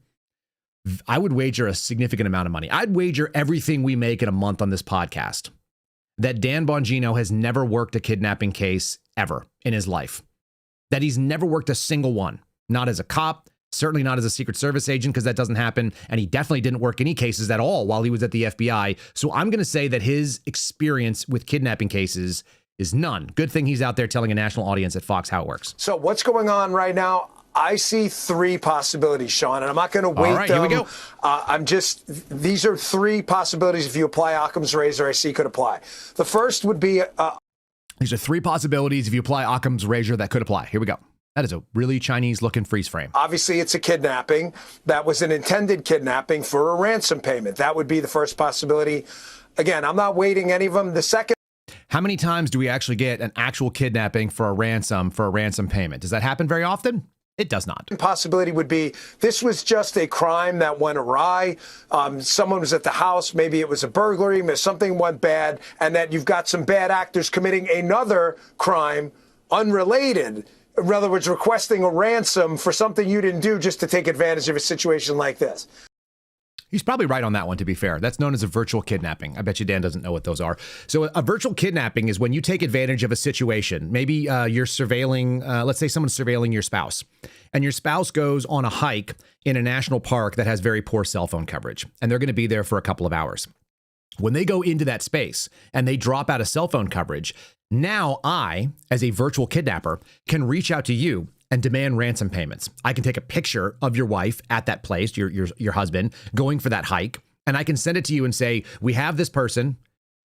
I would wager a significant amount of money. I'd wager everything we make in a month on this podcast that Dan Bongino has never worked a kidnapping case ever in his life. That he's never worked a single one. Not as a cop, certainly not as a Secret Service agent, because that doesn't happen. And he definitely didn't work any cases at all while he was at the FBI. So I'm going to say that his experience with kidnapping cases is none. Good thing he's out there telling a national audience at Fox how it works. So what's going on right now? I see three possibilities, Sean, and I'm not going to wait. All right, here we go. These are three possibilities. If you apply Occam's razor, I see could apply. The first would be. These are three possibilities. If you apply Occam's razor, that could apply. Here we go. That is a really Chinese-looking freeze frame. Obviously, it's a kidnapping. That was an intended kidnapping for a ransom payment. That would be the first possibility. Again, I'm not weighting any of them. The second. How many times do we actually get an actual kidnapping for a ransom payment? Does that happen very often? It does not. Possibility would be this was just a crime that went awry. Someone was at the house. Maybe it was a burglary. Something went bad. And that you've got some bad actors committing another crime unrelated. In other words, requesting a ransom for something you didn't do just to take advantage of a situation like this. He's probably right on that one, to be fair. That's known as a virtual kidnapping. I bet you Dan doesn't know what those are. So a virtual kidnapping is when you take advantage of a situation. Maybe you're surveilling, let's say someone's surveilling your spouse, and your spouse goes on a hike in a national park that has very poor cell phone coverage, and they're going to be there for a couple of hours. When they go into that space and they drop out of cell phone coverage, now I, as a virtual kidnapper, can reach out to you and demand ransom payments. I can take a picture of your wife at that place, your husband, going for that hike, and I can send it to you and say, we have this person.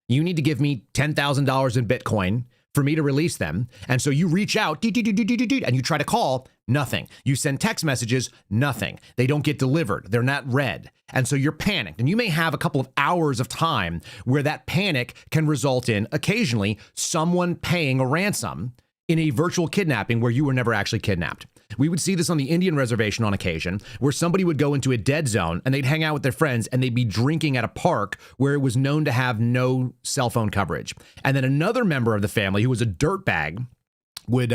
You need to give me $10,000 in Bitcoin for me to release them. And so you reach out, and you try to call, nothing. You send text messages, nothing. They don't get delivered. They're not read. And so you're panicked. And you may have a couple of hours of time where that panic can result in occasionally someone paying a ransom in a virtual kidnapping where you were never actually kidnapped. We would see this on the Indian reservation on occasion, where somebody would go into a dead zone and they'd hang out with their friends and they'd be drinking at a park where it was known to have no cell phone coverage. And then another member of the family who was a dirtbag would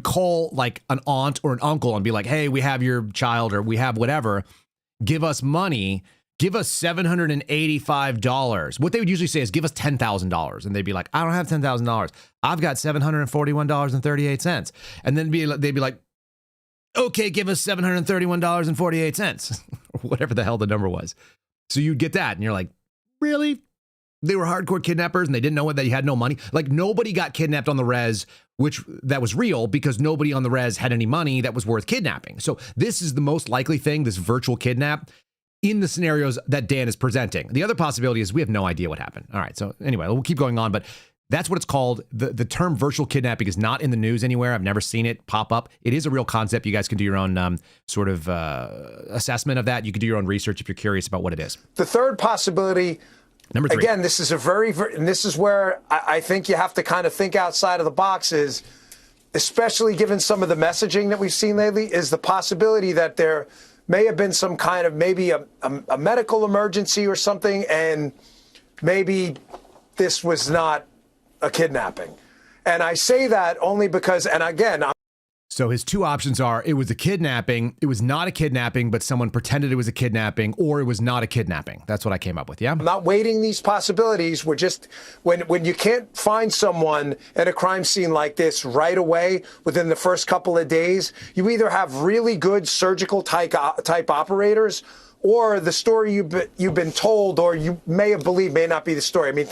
call like an aunt or an uncle and be like, hey, we have your child or we have whatever, give us money. Give us $785. What they would usually say is give us $10,000. And they'd be like, I don't have $10,000. I've got $741.38. And then they'd be like, okay, give us $731.48. Whatever the hell the number was. So you'd get that. And you're like, really? They were hardcore kidnappers and they didn't know that you had no money. Like nobody got kidnapped on the res, that was real because nobody on the res had any money that was worth kidnapping. So this is the most likely thing, this virtual kidnap, in the scenarios that Dan is presenting. The other possibility is we have no idea what happened. All right. So anyway, we'll keep going on, but that's what it's called. The term virtual kidnapping is not in the news anywhere. I've never seen it pop up. It is a real concept. You guys can do your own assessment of that. You can do your own research if you're curious about what it is. The third possibility, Number 3. Again, this is and this is where I think you have to kind of think outside of the box, is especially given some of the messaging that we've seen lately, is the possibility that there may have been some kind of maybe a medical emergency or something, and maybe this was not a kidnapping. And I say that only because, and again, so his 2 options are: it was a kidnapping, it was not a kidnapping, but someone pretended it was a kidnapping, or it was not a kidnapping. That's what I came up with, yeah? I'm not weighting these possibilities. We're just, when you can't find someone at a crime scene like this right away within the first couple of days, you either have really good surgical type operators, or the story you've been told or you may have believed may not be the story. I mean,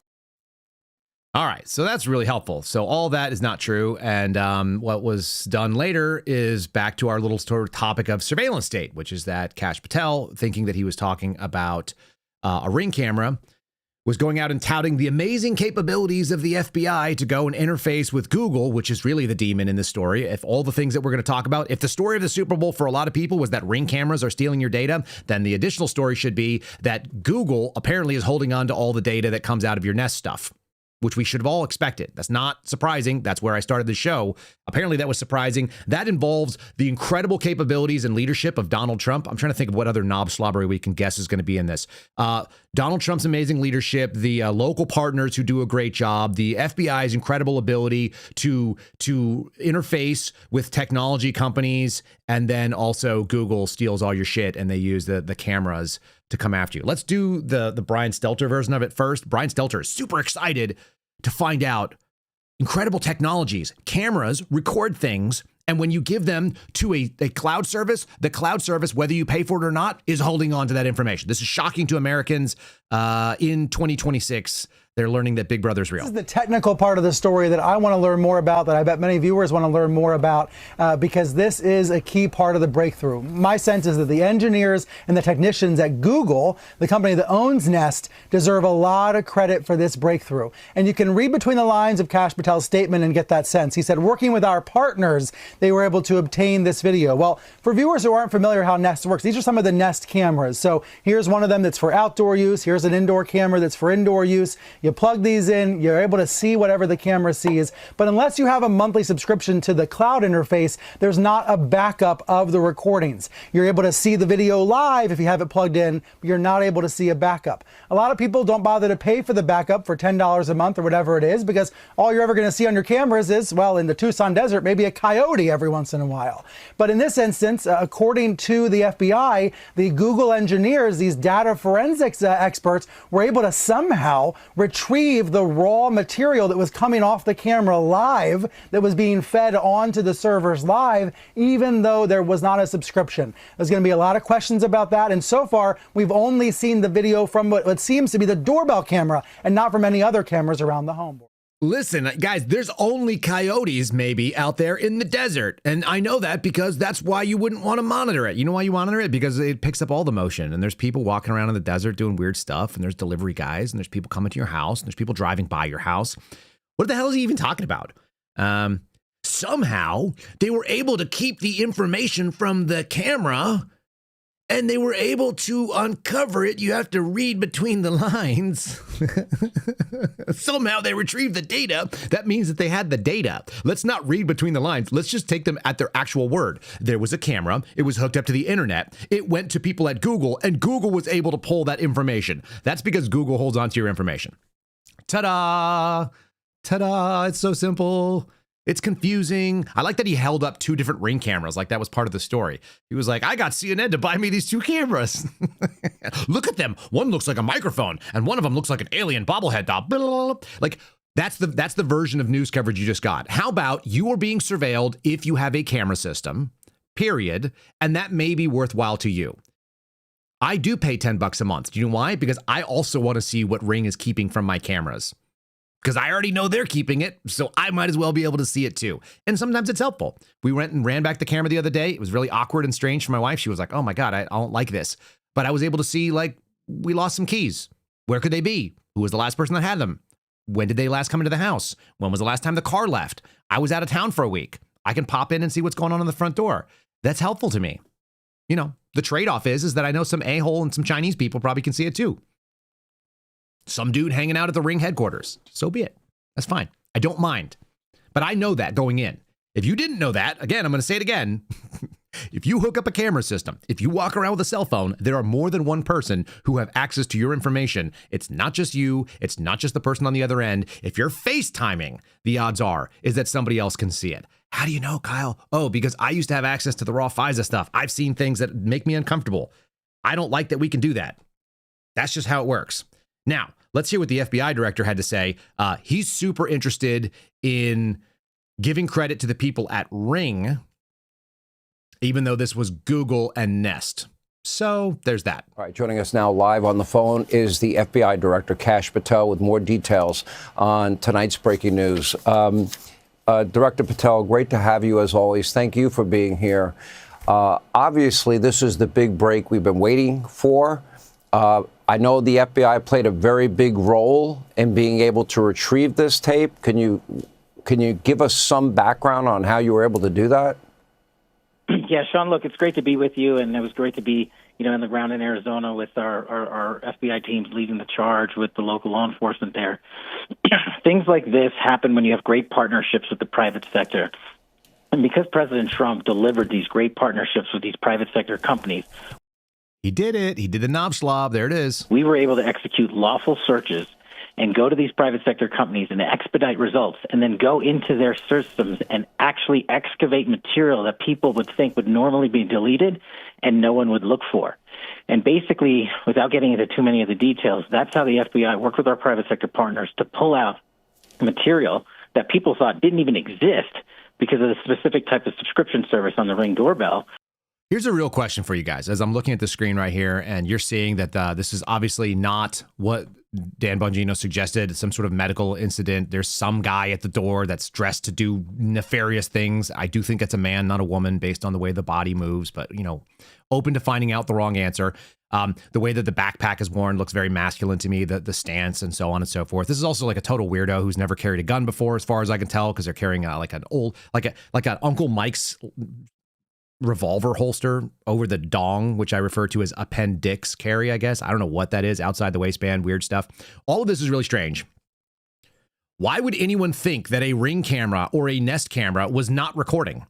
all right, so that's really helpful. So all that is not true, and what was done later is back to our little topic of surveillance state, which is that Kash Patel, thinking that he was talking about a Ring camera, was going out and touting the amazing capabilities of the FBI to go and interface with Google, which is really the demon in this story. If all the things that we're going to talk about, if the story of the Super Bowl for a lot of people was that Ring cameras are stealing your data, then the additional story should be that Google apparently is holding on to all the data that comes out of your Nest stuff, which we should have all expected. That's not surprising. That's where I started the show. Apparently that was surprising. That involves the incredible capabilities and leadership of Donald Trump. I'm trying to think of what other knob slobbery we can guess is going to be in this. Donald Trump's amazing leadership, the local partners who do a great job, the FBI's incredible ability to interface with technology companies, and then also Google steals all your shit and they use the cameras to come after you. Let's do the Brian Stelter version of it first. Brian Stelter is super excited to find out incredible technologies. Cameras record things, and when you give them to a cloud service, the cloud service, whether you pay for it or not, is holding on to that information. This is shocking to Americans in 2026. They're learning that Big Brother's real. This is the technical part of the story that I want to learn more about, that I bet many viewers want to learn more about, because this is a key part of the breakthrough. My sense is that the engineers and the technicians at Google, the company that owns Nest, deserve a lot of credit for this breakthrough. And you can read between the lines of Kash Patel's statement and get that sense. He said, working with our partners, they were able to obtain this video. Well, for viewers who aren't familiar how Nest works, these are some of the Nest cameras. So here's one of them that's for outdoor use. Here's an indoor camera that's for indoor use. You plug these in, you're able to see whatever the camera sees. But unless you have a monthly subscription to the cloud interface, there's not a backup of the recordings. You're able to see the video live if you have it plugged in, but you're not able to see a backup. A lot of people don't bother to pay for the backup for $10 a month or whatever it is, because all you're ever going to see on your cameras is, well, in the Tucson desert, maybe a coyote every once in a while. But in this instance, according to the FBI, the Google engineers, these data forensics experts, were able to somehow retrieve the raw material that was coming off the camera live, that was being fed onto the servers live, even though there was not a subscription. There's going to be a lot of questions about that, and so far we've only seen the video from what seems to be the doorbell camera and not from any other cameras around the home. Listen, guys, there's only coyotes maybe out there in the desert. And I know that because that's why you wouldn't want to monitor it. You know why you monitor it? Because it picks up all the motion. And there's people walking around in the desert doing weird stuff. And there's delivery guys. And there's people coming to your house. And there's people driving by your house. What the hell is he even talking about? Somehow they were able to keep the information from the camera, and they were able to uncover it. You have to read between the lines. Somehow they retrieved the data. That means that they had the data. Let's not read between the lines. Let's just take them at their actual word. There was a camera. It was hooked up to the internet. It went to people at Google, and Google was able to pull that information. That's because Google holds on to your information. Ta-da! Ta-da! It's so simple. It's confusing. I like that he held up 2 different Ring cameras, like that was part of the story. He was like, I got CNN to buy me these 2 cameras. Look at them. One looks like a microphone, and one of them looks like an alien bobblehead doll. Like, that's the version of news coverage you just got. How about you are being surveilled if you have a camera system, period, and that may be worthwhile to you. I do pay $10 a month. Do you know why? Because I also want to see what Ring is keeping from my cameras. Because I already know they're keeping it, so I might as well be able to see it too. And sometimes it's helpful. We went and ran back the camera the other day. It was really awkward and strange for my wife. She was like, oh my God, I don't like this. But I was able to see, like, we lost some keys. Where could they be? Who was the last person that had them? When did they last come into the house? When was the last time the car left? I was out of town for a week. I can pop in and see what's going on the front door. That's helpful to me. You know, the trade-off is that I know some a-hole and some Chinese people probably can see it too. some dude hanging out at the Ring headquarters. So be it. That's fine. I don't mind. But I know that going in. If you didn't know that, again, I'm going to say it again. If you hook up a camera system, if you walk around with a cell phone, there are more than one person who have access to your information. It's not just you. It's not just the person on the other end. If you're FaceTiming, the odds are is that somebody else can see it. How do you know, Kyle? Oh, because I used to have access to the raw FISA stuff. I've seen things that make me uncomfortable. I don't like that we can do that. That's just how it works. Now, let's hear what the FBI director had to say. He's super interested in giving credit to the people at Ring, even though this was Google and Nest. So there's that. All right, joining us now live on the phone is the FBI Director, Kash Patel, with more details on tonight's breaking news. Director Patel, great to have you as always. Thank you for being here. Obviously, this is the big break we've been waiting for. I know the FBI played a very big role in being able to retrieve this tape. Can you give us some background on how you were able to do that? Yeah, Sean, look, it's great to be with you, and it was great to be, in the ground in Arizona with our FBI teams leading the charge with the local law enforcement there. Things like this happen when you have great partnerships with the private sector. And because President Trump delivered these great partnerships with these private sector companies, he did it. He did the knob slob. There it is. We were able to execute lawful searches and go to these private sector companies and expedite results, and then go into their systems and actually excavate material that people would think would normally be deleted and no one would look for. And basically, without getting into too many of the details, that's how the FBI worked with our private sector partners to pull out material that people thought didn't even exist because of the specific type of subscription service on the Ring doorbell. Here's a real question for you guys. As I'm looking at the screen right here, and you're seeing that this is obviously not what Dan Bongino suggested, some sort of medical incident. There's some guy at the door that's dressed to do nefarious things. I do think it's a man, not a woman, based on the way the body moves, but, open to finding out the wrong answer. The way that the backpack is worn looks very masculine to me, the stance and so on and so forth. This is also like a total weirdo who's never carried a gun before, as far as I can tell, because they're carrying like an Uncle Mike's revolver holster over the dong, which I refer to as appendix carry, I guess. I don't know what that is. Outside the waistband, weird stuff. All of this is really strange. Why would anyone think that a Ring camera or a Nest camera was not recording?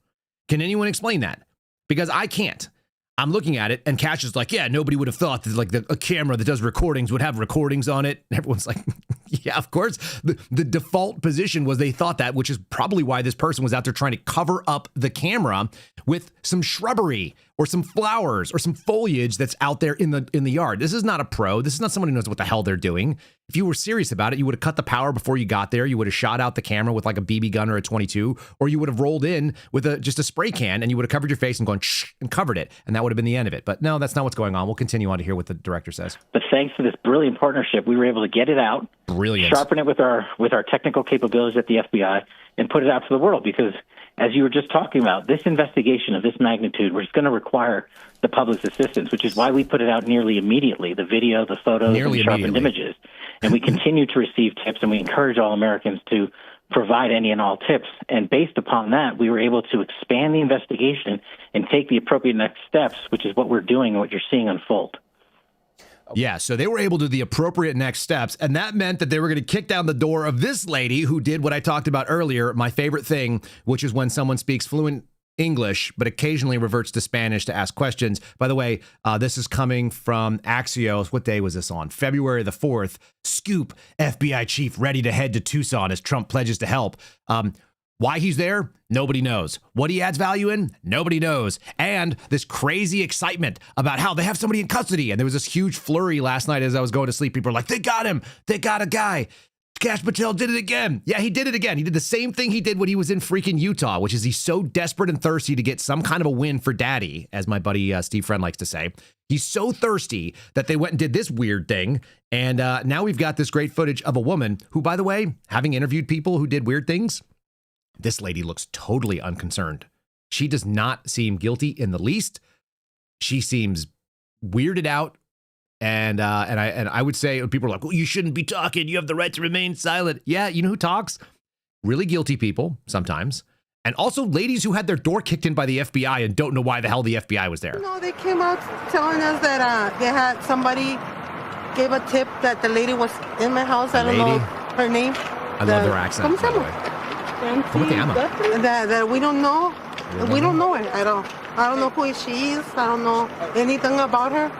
Can anyone explain that? Because I can't. I'm looking at it, and Kash is like, yeah, nobody would have thought that a camera that does recordings would have recordings on it. And everyone's like, yeah, of course. The default position was they thought that, which is probably why this person was out there trying to cover up the camera with some shrubbery or some flowers or some foliage that's out there in the yard. This is not a pro. This is not someone who knows what the hell they're doing. If you were serious about it, you would have cut the power before you got there. You would have shot out the camera with like a BB gun or a 22, or you would have rolled in with just a spray can and you would have covered your face and gone shh and covered it. And that would have been the end of it. But no, that's not what's going on. We'll continue on to hear what the director says. But thanks to this brilliant partnership, we were able to get it out, sharpen it with our technical capabilities at the FBI, and put it out to the world. Because as you were just talking about, this investigation of this magnitude was going to require the public's assistance, which is why we put it out nearly immediately, the video, the photos, and the sharpened images. And we continue to receive tips, and we encourage all Americans to provide any and all tips. And based upon that, we were able to expand the investigation and take the appropriate next steps, which is what we're doing and what you're seeing unfold. Yeah, so they were able to do the appropriate next steps, and that meant that they were going to kick down the door of this lady who did what I talked about earlier, my favorite thing, which is when someone speaks fluent English, but occasionally reverts to Spanish to ask questions. By the way, this is coming from Axios. What day was this on? February the 4th. Scoop, FBI chief ready to head to Tucson as Trump pledges to help. Why he's there? Nobody knows. What he adds value in? Nobody knows. And this crazy excitement about how they have somebody in custody. And there was this huge flurry last night as I was going to sleep. People are like, they got him. They got a guy. Kash Patel did it again. Yeah, he did it again. He did the same thing he did when he was in freaking Utah, which is he's so desperate and thirsty to get some kind of a win for daddy, as my buddy Steve Friend likes to say. He's so thirsty that they went and did this weird thing. And now we've got this great footage of a woman who, by the way, having interviewed people who did weird things, this lady looks totally unconcerned. She does not seem guilty in the least. She seems weirded out. And I would say when people are like, well, you shouldn't be talking. You have the right to remain silent. Yeah, you know who talks? Really guilty people sometimes. And also ladies who had their door kicked in by the FBI and don't know why the hell the FBI was there. No, they came out telling us that they had somebody gave a tip that the lady was in my house. I don't know her name. I love their accent, by the way. ¿Cómo te llama? That we don't know. We don't know her at all. I don't know who she is. I don't know anything about her.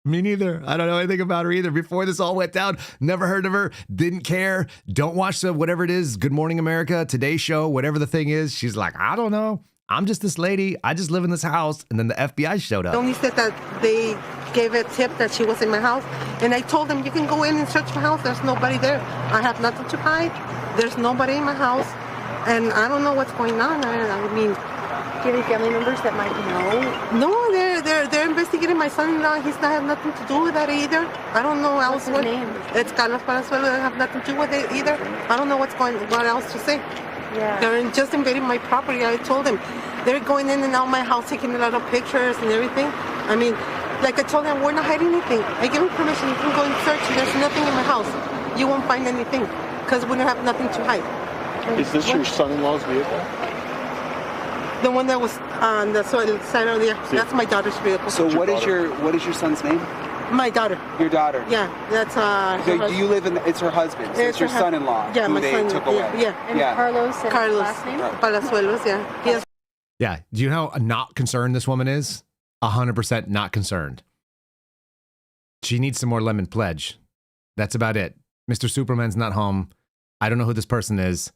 Me neither. I don't know anything about her either. Before this all went down, never heard of her, didn't care. Don't watch the whatever it is, Good Morning America, Today Show, whatever the thing is. She's like, I don't know. I'm just this lady. I just live in this house. And then the FBI showed up. They only said that they gave a tip that she was in my house. And I told them, you can go in and search my house. There's nobody there. I have nothing to hide. There's nobody in my house. And I don't know what's going on. I mean, do you have any family members that might know? No, they're investigating my son-in-law. He's not have nothing to do with that either. I don't know else. What's his name? It's Carlos Palazuelo. They have nothing to do with it either. I don't know what else to say. Yeah. They're just invading my property. I told them they're going in and out my house, taking a lot of pictures and everything. I mean, like I told them, we're not hiding anything. I give them permission. You can go and search. There's nothing in my house. You won't find anything because we don't have nothing to hide. Is this your son-in-law's vehicle? The one that was on the side of the, that's my daughter's vehicle. So what is your son's name? My daughter. Your daughter? Yeah, that's so you live in, it's her husband, so it's your son-in-law yeah, who my they son, took away. Yeah. And Carlos and Carlos his last name? Palazuelos, yeah. Yes. Yeah. Do you know how not concerned this woman is? 100% not concerned. She needs some more lemon pledge. That's about it. Mr. Superman's not home. I don't know who this person is.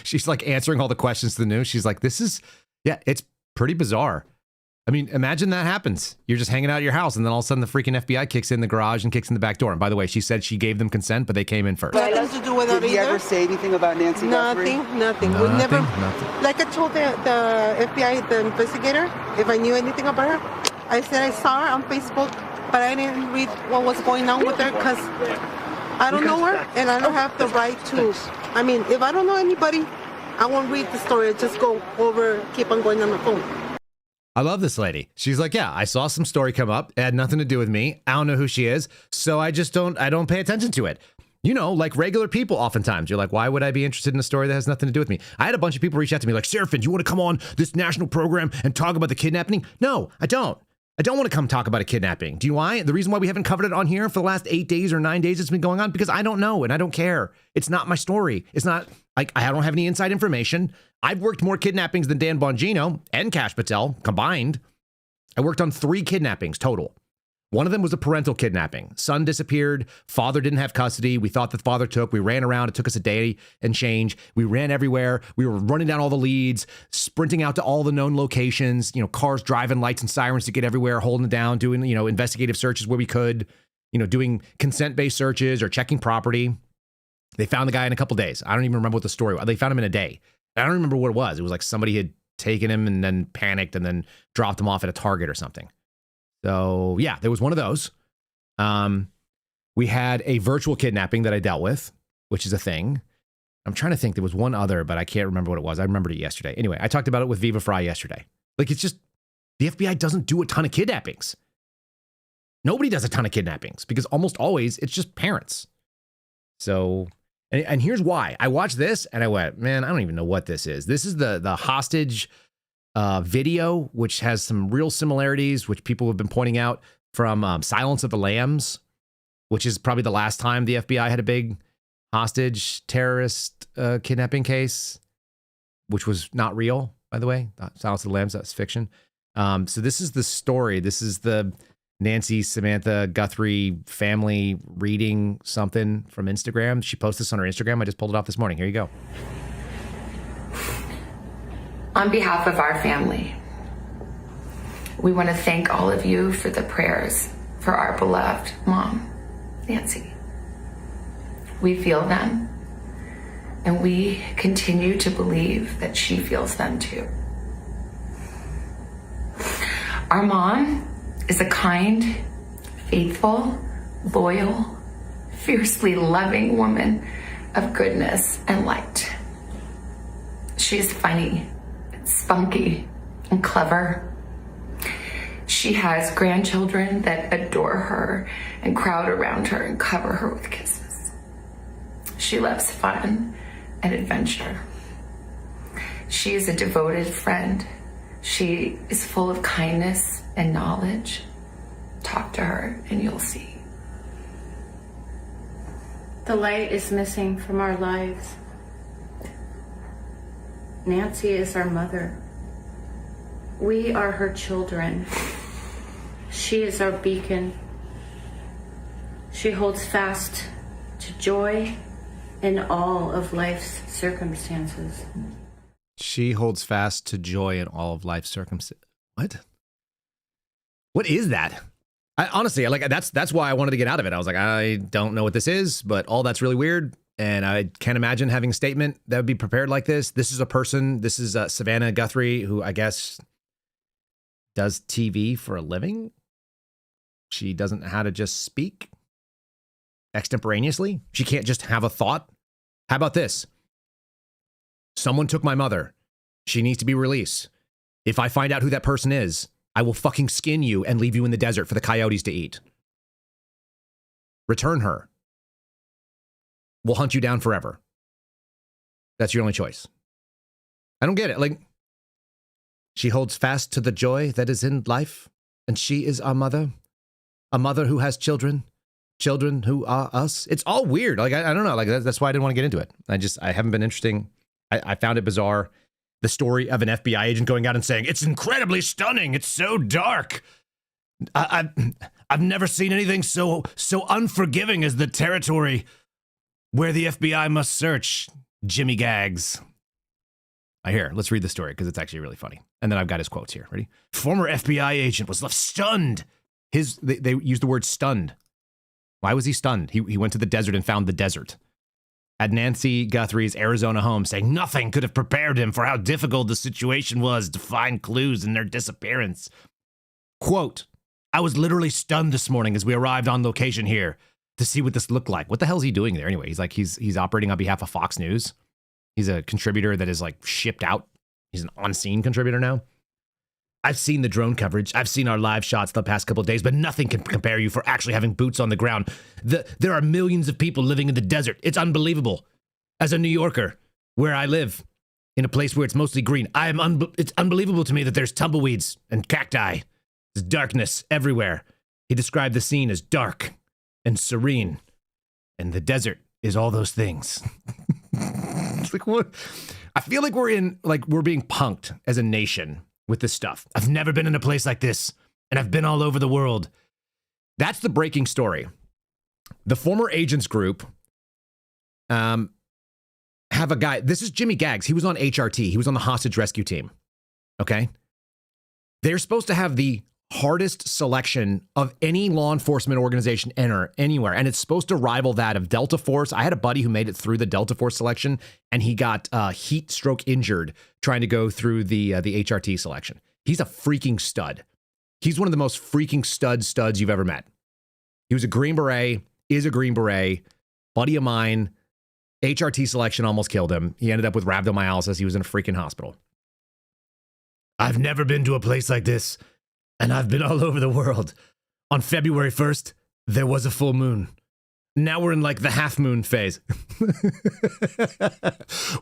She's like answering all the questions to the news. She's like, it's pretty bizarre. I mean, imagine that happens. You're just hanging out at your house, and then all of a sudden the freaking FBI kicks in the garage and kicks in the back door. And by the way, she said she gave them consent, but they came in first. Nothing to do with Did it he either. Ever say anything about Nancy Guthrie? Nothing. We never. Like I told the FBI, the investigator, if I knew anything about her, I said I saw her on Facebook, but I didn't read what was going on with her because I don't know her, and I don't have the right to. I mean, if I don't know anybody, I won't read the story. I just go over, keep on going on the phone. I love this lady. She's like, yeah, I saw some story come up. It had nothing to do with me. I don't know who she is. So I don't pay attention to it. You know, like regular people oftentimes. You're like, why would I be interested in a story that has nothing to do with me? I had a bunch of people reach out to me like, Seraphin, do you want to come on this national program and talk about the kidnapping? No, I don't. I don't want to come talk about a kidnapping. Do you know why? The reason why we haven't covered it on here for the last 8 days or 9 days it's been going on, because I don't know and I don't care. It's not my story. It's not like I don't have any inside information. I've worked more kidnappings than Dan Bongino and Kash Patel combined. I worked on 3 kidnappings total. One of them was a parental kidnapping. Son disappeared. Father didn't have custody. We thought the father took. We ran around. It took us a day and change. We ran everywhere. We were running down all the leads, sprinting out to all the known locations, cars driving, lights and sirens to get everywhere, holding it down, doing, investigative searches where we could, doing consent-based searches or checking property. They found the guy in a couple days. I don't even remember what the story was. They found him in a day. I don't remember what it was. It was like somebody had taken him and then panicked and then dropped him off at a Target or something. So yeah, there was one of those. We had a virtual kidnapping that I dealt with, which is a thing. I'm trying to think. There was one other, but I can't remember what it was. I remembered it yesterday. Anyway, I talked about it with Viva Fry yesterday. Like, it's just, the FBI doesn't do a ton of kidnappings. Nobody does a ton of kidnappings because almost always it's just parents. So, and here's why. I watched this and I went, man, I don't even know what this is. This is the hostage video, which has some real similarities, which people have been pointing out from Silence of the Lambs, which is probably the last time the FBI had a big hostage terrorist kidnapping case, which was not real, by the way. Silence of the Lambs, that's fiction. So this is the story. This is the Nancy Samantha Guthrie family reading something from Instagram. She posted this on her Instagram. I just pulled it off this morning. Here you go. On behalf of our family, we want to thank all of you for the prayers for our beloved mom, Nancy. We feel them, and we continue to believe that she feels them too. Our mom is a kind, faithful, loyal, fiercely loving woman of goodness and light. She's funny, spunky, and clever. She has grandchildren that adore her and crowd around her and cover her with kisses. She loves fun and adventure. She is a devoted friend. She is full of kindness and knowledge. Talk to her and you'll see. The light is missing from our lives. Nancy is our mother. We are her children. She is our beacon. She holds fast to joy in all of life's circumstances. She holds fast to joy in all of life's circumstances. What? What is that? Honestly, that's why I wanted to get out of it. I was like, I don't know what this is, but all that's really weird. And I can't imagine having a statement that would be prepared like this. This is a person. This is Savannah Guthrie, who I guess does TV for a living. She doesn't know how to just speak extemporaneously. She can't just have a thought. How about this? Someone took my mother. She needs to be released. If I find out who that person is, I will fucking skin you and leave you in the desert for the coyotes to eat. Return her. We'll hunt you down forever. That's your only choice. I don't get it. Like, she holds fast to the joy that is in life, and she is our mother. A mother who has children. Children who are us. It's all weird. Like, I don't know. Like, that's why I didn't want to get into it. I haven't been interesting. I found it bizarre. The story of an FBI agent going out and saying, it's incredibly stunning. It's so dark. I've never seen anything so unforgiving as the territory where the FBI must search. Jimmy Gags. Let's read the story because it's actually really funny. And then I've got his quotes here. Ready? Former FBI agent was left stunned. They used the word stunned. Why was he stunned? He went to the desert and found the desert. At Nancy Guthrie's Arizona home, saying nothing could have prepared him for how difficult the situation was to find clues in their disappearance. Quote, I was literally stunned this morning as we arrived on location here to see what this looked like. What the hell is he doing there anyway? He's operating on behalf of Fox News. He's a contributor that is like shipped out. He's an on-scene contributor now. I've seen the drone coverage. I've seen our live shots the past couple of days, but nothing can compare you for actually having boots on the ground. There are millions of people living in the desert. It's unbelievable. As a New Yorker, where I live, in a place where it's mostly green, it's unbelievable to me that there's tumbleweeds and cacti. There's darkness everywhere. He described the scene as dark and serene, and the desert is all those things. It's like, what? I feel like we're being punked as a nation with this stuff. I've never been in a place like this, and I've been all over the world. That's the breaking story. The former agents group have a guy. This is Jimmy Gags. He was on HRT. He was on the hostage rescue team. Okay? They're supposed to have the hardest selection of any law enforcement organization anywhere, and it's supposed to rival that of Delta Force. I had a buddy who made it through the Delta Force selection, and he got heat stroke injured trying to go through the HRT selection. He's a freaking stud. He's one of the most freaking studs you've ever met. He was a Green Beret, is a Green Beret, buddy of mine. HRT selection almost killed him. He ended up with rhabdomyolysis. He was in a freaking hospital. I've never been to a place like this, and I've been all over the world. On February 1st, there was a full moon. Now we're in like the half moon phase.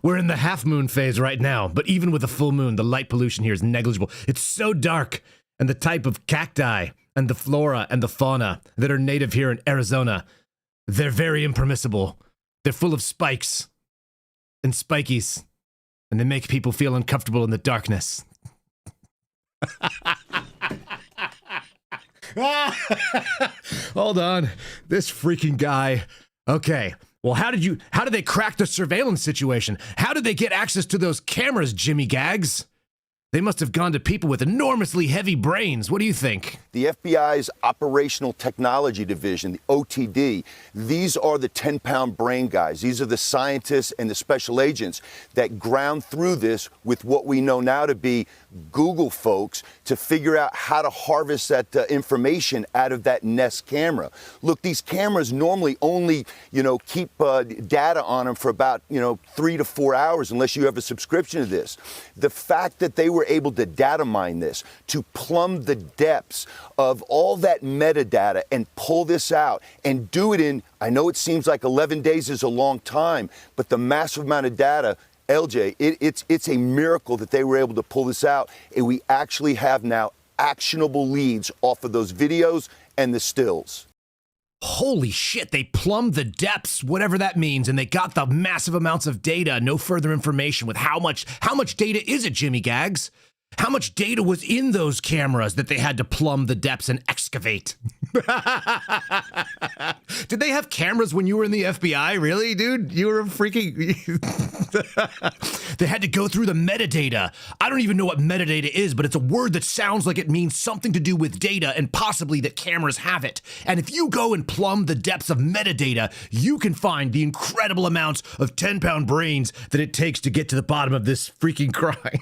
We're in the half moon phase right now, but even with a full moon, the light pollution here is negligible. It's so dark, and the type of cacti and the flora and the fauna that are native here in Arizona, they're very impermissible. They're full of spikes and spikies, and they make people feel uncomfortable in the darkness. Hold on. This freaking guy. Okay. Well, how did they crack the surveillance situation? How did they get access to those cameras, Jimmy Gags? They must have gone to people with enormously heavy brains. What do you think? The FBI's Operational Technology Division, the OTD, these are the 10-pound brain guys. These are the scientists and the special agents that ground through this with what we know now to be Google folks to figure out how to harvest that information out of that Nest camera. Look, these cameras normally only, keep data on them for about, 3 to 4 hours unless you have a subscription to this. The fact that they were able to data mine this, to plumb the depths of all that metadata and pull this out and do it in, I know it seems like 11 days is a long time, but the massive amount of data, LJ, it's a miracle that they were able to pull this out, and we actually have now actionable leads off of those videos and the stills. Holy shit, they plumbed the depths, whatever that means, and they got the massive amounts of data, no further information with how much data is it, Jimmy Gags? How much data was in those cameras that they had to plumb the depths and excavate? Did they have cameras when you were in the FBI? Really, dude? You were freaking... They had to go through the metadata. I don't even know what metadata is, but it's a word that sounds like it means something to do with data and possibly that cameras have it. And if you go and plumb the depths of metadata, you can find the incredible amounts of 10-pound brains that it takes to get to the bottom of this freaking crime.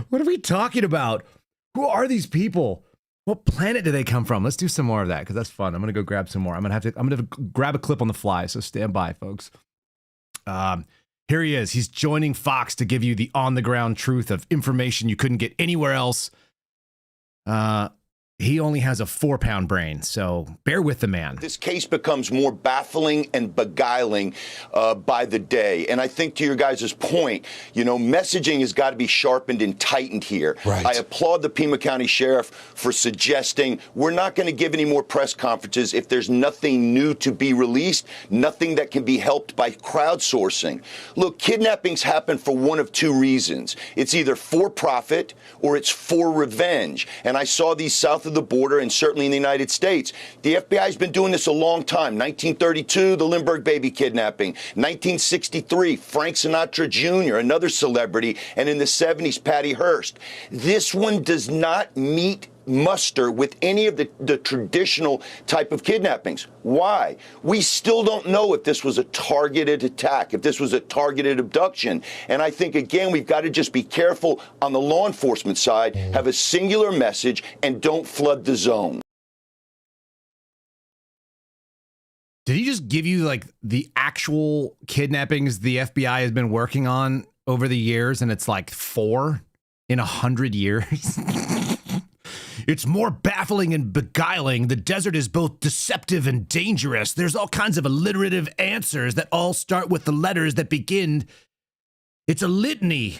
What are we talking about? Who are these people? What planet do they come from? Let's do some more of that because that's fun. I'm gonna go grab some more. I'm gonna grab a clip on the fly. So stand by, folks. Here he is. He's joining Fox to give you the on-the-ground truth of information you couldn't get anywhere else. He only has a 4-pound brain, so bear with the man. This case becomes more baffling and beguiling by the day. And I think to your guys' point, messaging has got to be sharpened and tightened here. Right. I applaud the Pima County Sheriff for suggesting we're not going to give any more press conferences if there's nothing new to be released, nothing that can be helped by crowdsourcing. Look, kidnappings happen for one of two reasons. It's either for profit or it's for revenge. And I saw these south of the border and certainly in the United States. The FBI has been doing this a long time. 1932, the Lindbergh baby kidnapping. 1963, Frank Sinatra Jr., another celebrity. And in the 70s, Patty Hearst. This one does not meet muster with any of the traditional type of kidnappings. Why? We still don't know if this was a targeted attack, if this was a targeted abduction. And I think, again, we've got to just be careful on the law enforcement side, have a singular message, and don't flood the zone. Did he just give you like the actual kidnappings the FBI has been working on over the years, and it's like 4 in 100 years? It's more baffling and beguiling. The desert is both deceptive and dangerous. There's all kinds of alliterative answers that all start with the letters that begin. It's a litany.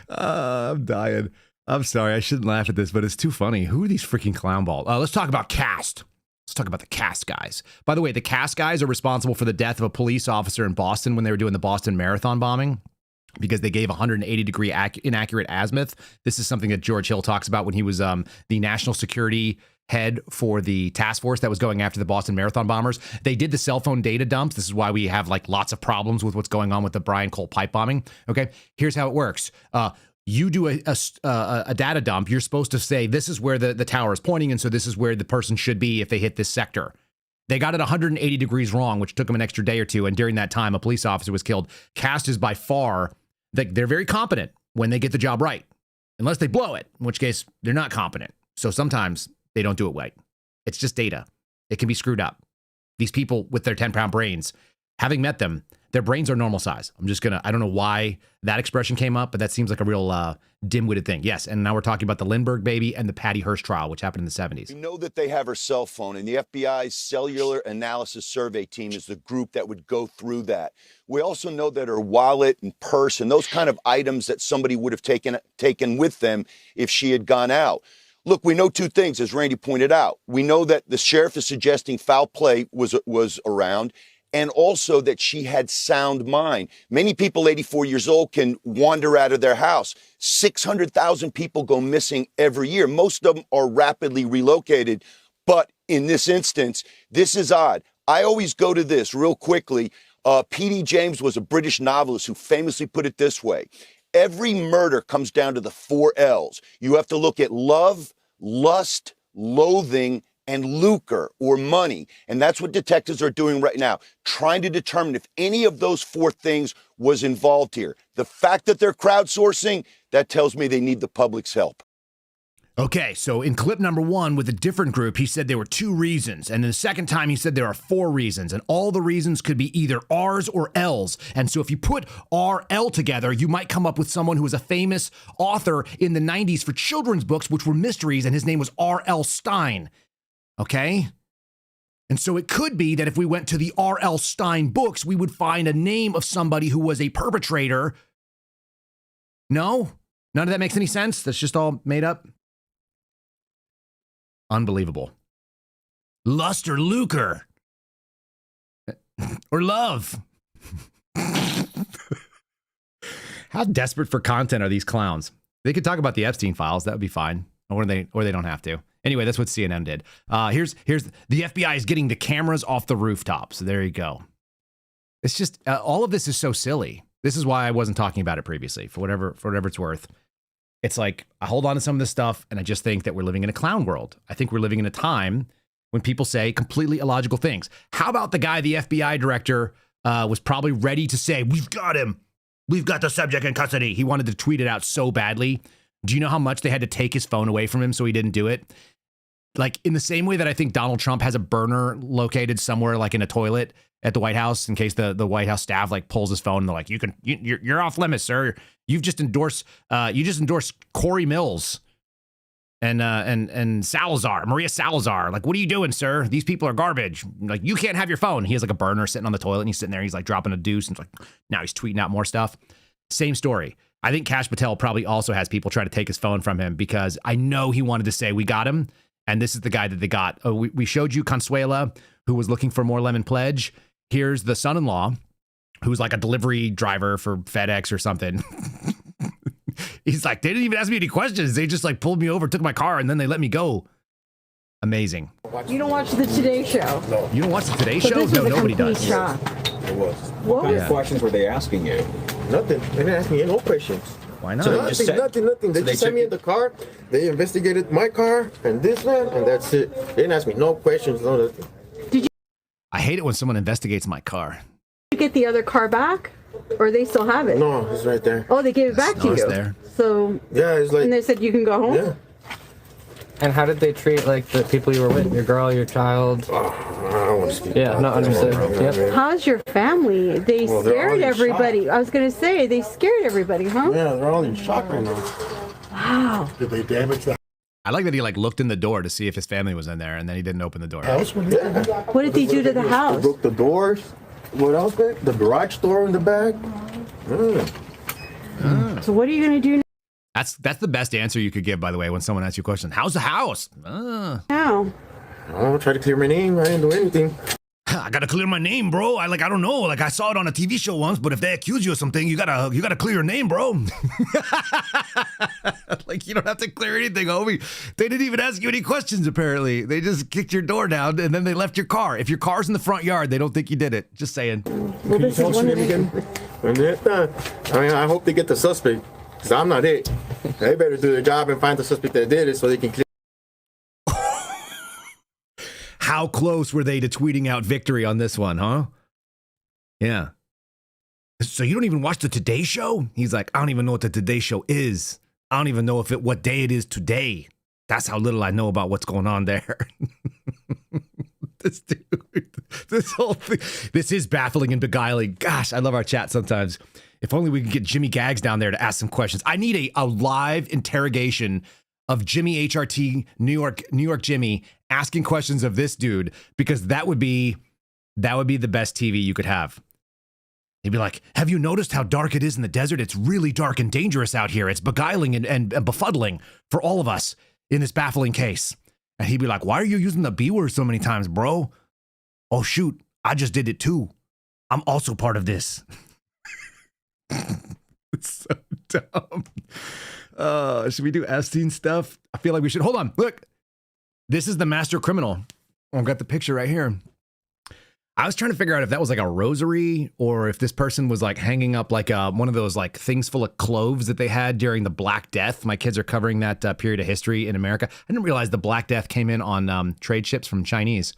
I'm dying. I'm sorry. I shouldn't laugh at this, but it's too funny. Who are these freaking clown balls? Let's talk about Cast. Let's talk about the Cast guys. By the way, the Cast guys are responsible for the death of a police officer in Boston when they were doing the Boston Marathon bombing, because they gave 180-degree inaccurate azimuth. This is something that George Hill talks about when he was the national security head for the task force that was going after the Boston Marathon bombers. They did the cell phone data dumps. This is why we have like lots of problems with what's going on with the Brian Cole pipe bombing. Okay, here's how it works. You do a data dump. You're supposed to say, this is where the tower is pointing, and so this is where the person should be if they hit this sector. They got it 180 degrees wrong, which took them an extra day or two, and during that time, a police officer was killed. Cast is by far... They're very competent when they get the job right, unless they blow it, in which case they're not competent. So sometimes they don't do it right. It's just data. It can be screwed up. These people with their 10-pound brains, having met them, their brains are normal size. I don't know why that expression came up, but that seems like a real dim-witted thing. Yes, and now we're talking about the Lindbergh baby and the Patty Hearst trial, which happened in the 70s. We know that they have her cell phone, and the FBI's Cellular Analysis Survey Team is the group that would go through that. We also know that her wallet and purse and those kind of items that somebody would have taken with them if she had gone out. Look, we know two things, as Randy pointed out. We know that the sheriff is suggesting foul play was around, and also that she had sound mind. Many people 84 years old can wander out of their house. 600,000 people go missing every year. Most of them are rapidly relocated. But in this instance, this is odd. I always go to this real quickly. P.D. James was a British novelist who famously put it this way. Every murder comes down to the 4 L's. You have to look at love, lust, loathing, and lucre, or money. And that's what detectives are doing right now, trying to determine if any of those 4 things was involved here. The fact that they're crowdsourcing, that tells me they need the public's help. Okay, so in clip number 1 with a different group, he said there were 2 reasons. And the second time he said there are 4 reasons. And all the reasons could be either R's or L's. And so if you put R-L together, you might come up with someone who was a famous author in the 90s for children's books, which were mysteries, and his name was R.L. Stein. Okay? And so it could be that if we went to the R.L. Stein books, we would find a name of somebody who was a perpetrator. No? None of that makes any sense. That's just all made up. Unbelievable. Lust or lucre. Or love. How desperate for content are these clowns? They could talk about the Epstein files. That would be fine. Or they don't have to. Anyway, that's what CNN did. Here's the FBI is getting the cameras off the rooftops. So there you go. It's just all of this is so silly. This is why I wasn't talking about it previously. For whatever it's worth, it's like I hold on to some of this stuff, and I just think that we're living in a clown world. I think we're living in a time when people say completely illogical things. How about the guy, the FBI director, was probably ready to say, "We've got him. We've got the subject in custody." He wanted to tweet it out so badly. Do you know how much they had to take his phone away from him so he didn't do it? Like in the same way that I think Donald Trump has a burner located somewhere like in a toilet at the White House in case the White House staff like pulls his phone and they're like, you're off limits, sir. You've just endorsed Corey Mills and Salazar, Maria Salazar. Like, what are you doing, sir? These people are garbage. Like, you can't have your phone. He has like a burner sitting on the toilet and he's sitting there. He's like dropping a deuce and like now he's tweeting out more stuff. Same story. I think Kash Patel probably also has people trying to take his phone from him because I know he wanted to say we got him. And this is the guy that they got. Oh, we showed you Consuela, who was looking for more lemon pledge. Here's the son-in-law, who's like a delivery driver for FedEx or something. He's like, they didn't even ask me any questions. They just like pulled me over, took my car, and then they let me go. Amazing. You don't watch the Today Show? No. You don't watch the Today Show? This No, was a nobody complete does. shock. It was. What kind was- of questions were they asking you? Nothing. They didn't ask me no questions. Why not? So They nothing, just said- nothing. They So they just sent me in the car. They investigated my car and this one, and that's it. They didn't ask me no questions, no nothing. I hate it when someone investigates my car. Did you get the other car back? Or they still have it? No, it's right there. Oh, they gave it back to No, it's you? there. So, Yeah, it's like. and they said you can go home? Yeah. And how did they treat like the people you were with, your girl, your child? I don't want to speak. Yeah, no, understood. Yep. How's your family? They Well, they're all scared in everybody. I was going to say, they scared everybody, huh? Yeah, they're all in shock right now. Wow. Did they damage the I like that he like looked in the door to see if his family was in there, and then he didn't open the door. house? Yeah. What did they do to the They house? broke the doors. What else, man? The garage door in the back. So what are you going to do That's the best answer you could give, by the way, when someone asks you a question. How's the house? now? I'll try to clear my name. I didn't do anything. I gotta clear my name, bro. I don't know. Like I saw it on a TV show once, but if they accuse you of something, you gotta clear your name, bro. Like you don't have to clear anything, homie. They didn't even ask you any questions, apparently. They just kicked your door down and then they left your car. If your car's in the front yard, they don't think you did it. Just saying. Can you tell us your name again? I mean, I hope they get the suspect, because I'm not it. They better do their job and find the suspect that did it so they can clear. How close were they to tweeting out victory on this one, huh? Yeah. So you don't even watch the Today Show? He's like, I don't even know what the Today Show is. I don't even know what day it is today. That's how little I know about what's going on there. This dude, this whole thing, this is baffling and beguiling. Gosh, I love our chat sometimes. If only we could get Jimmy Gags down there to ask some questions. I need a live interrogation of Jimmy HRT, New York Jimmy, asking questions of this dude, because that would be the best TV you could have. He'd be like, have you noticed how dark it is in the desert? It's really dark and dangerous out here. It's beguiling and befuddling for all of us in this baffling case. And he'd be like, why are you using the B word so many times, bro? Oh, shoot, I just did it too. I'm also part of this. It's so dumb. Should we do Epstein stuff? I feel like we should. Hold on. Look, this is the master criminal. I've got the picture right here. I was trying to figure out if that was like a rosary or if this person was like hanging up like one of those like things full of cloves that they had during the Black Death. My kids are covering that period of history in America. I didn't realize the Black Death came in on trade ships from Chinese.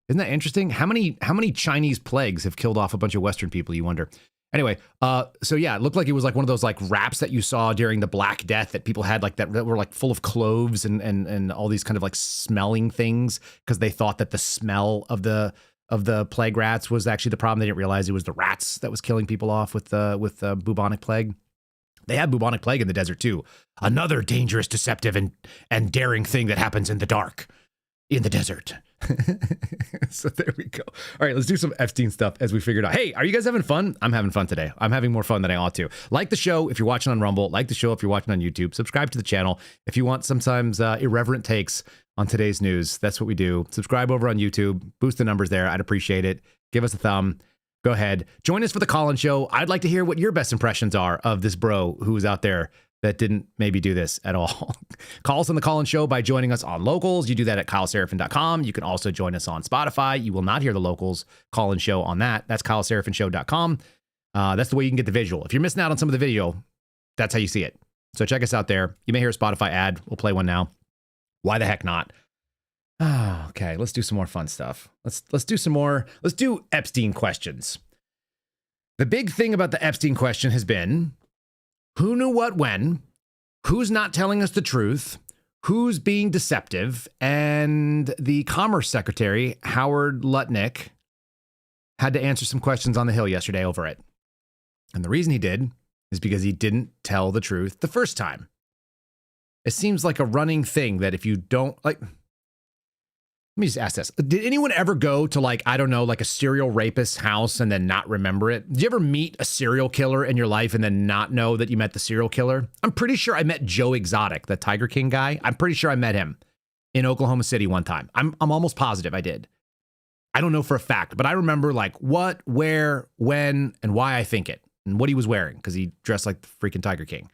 Isn't that interesting? How many Chinese plagues have killed off a bunch of Western people, you wonder? Anyway, so yeah, it looked like it was like one of those like wraps that you saw during the Black Death that people had like that were like full of cloves and all these kind of like smelling things because they thought that the smell of the plague rats was actually the problem. They didn't realize it was the rats that was killing people off with bubonic plague. They had bubonic plague in the desert too. Another dangerous, deceptive, and daring thing that happens in the dark in the desert. So there we go. All right, let's do some Epstein stuff as we figured out. Hey, are you guys having fun? I'm having fun today. I'm having more fun than I ought to. Like the show if you're watching on Rumble. Like the show if you're watching on YouTube. Subscribe to the channel if you want sometimes irreverent takes on today's news. That's what we do. Subscribe over on YouTube. Boost the numbers there. I'd appreciate it. Give us a thumb. Go ahead. Join us for the call-in show. I'd like to hear what your best impressions are of this bro who's out there that didn't maybe do this at all. Call us on the call-in show by joining us on Locals. You do that at kyleseraphin.com. You can also join us on Spotify. You will not hear the Locals call-in show on that. That's kyleseraphinshow.com. That's the way you can get the visual. If you're missing out on some of the video, that's how you see it. So check us out there. You may hear a Spotify ad. We'll play one now. Why the heck not? Okay, let's do some more fun stuff. Let's do some more. Let's do Epstein questions. The big thing about the Epstein question has been, who knew what when, who's not telling us the truth, who's being deceptive, and the Commerce Secretary, Howard Lutnick, had to answer some questions on the Hill yesterday over it. And the reason he did is because he didn't tell the truth the first time. It seems like a running thing that if you don't, like, let me just ask this. Did anyone ever go to, like, I don't know, like a serial rapist's house and then not remember it? Did you ever meet a serial killer in your life and then not know that you met the serial killer? I'm pretty sure I met Joe Exotic, the Tiger King guy. I'm pretty sure I met him in Oklahoma City one time. I'm almost positive I did. I don't know for a fact, but I remember like what, where, when, and why I think it, and what he was wearing, because he dressed like the freaking Tiger King.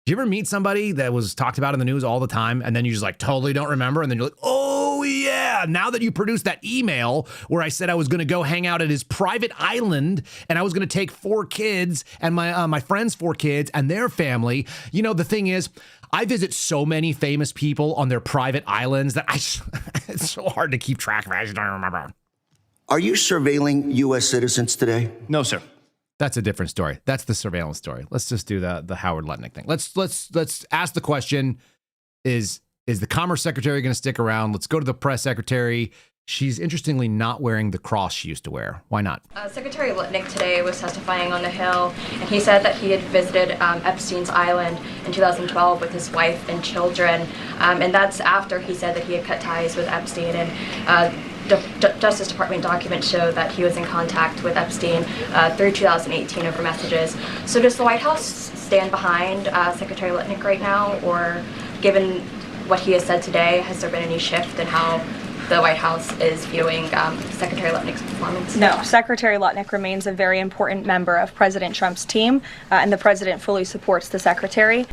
Did you ever meet somebody that was talked about in the news all the time, and then you just like totally don't remember, and then you're like, oh yeah, now that you produced that email where I said I was going to go hang out at his private island, and I was going to take 4 kids and my friend's 4 kids and their family. You know, the thing is, I visit so many famous people on their private islands that it's so hard to keep track of. I just don't remember. Are you surveilling U.S. citizens today? No, sir. That's a different story. That's the surveillance story. Let's just do the Howard Lutnick thing. Let's ask the question, is the Commerce Secretary going to stick around? Let's go to the press secretary. She's interestingly not wearing the cross she used to wear. Why not? Secretary Lutnick today was testifying on the Hill, and he said that he had visited Epstein's island in 2012 with his wife and children, and that's after he said that he had cut ties with Epstein, and Justice Department documents show that he was in contact with Epstein through 2018 over messages. So does the White House stand behind Secretary Lutnick right now, or given what he has said today, has there been any shift in how the White House is viewing Secretary Lutnick's performance? No, Secretary Lutnick remains a very important member of President Trump's team, and the president fully supports the secretary.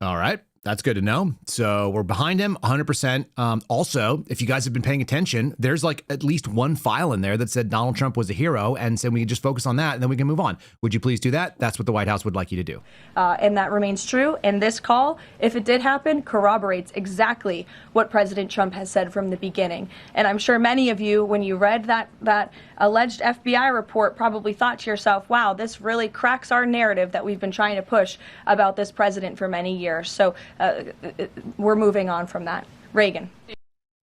All right. That's good to know. So we're behind him 100%. Also, if you guys have been paying attention, there's like at least one file in there that said Donald Trump was a hero and said we can just focus on that and then we can move on. Would you please do that? That's what the White House would like you to do. And that remains true. And this call, if it did happen, corroborates exactly what President Trump has said from the beginning. And I'm sure many of you, when you read that alleged FBI report, probably thought to yourself, wow, this really cracks our narrative that we've been trying to push about this president for many years. So we're moving on from that. Reagan.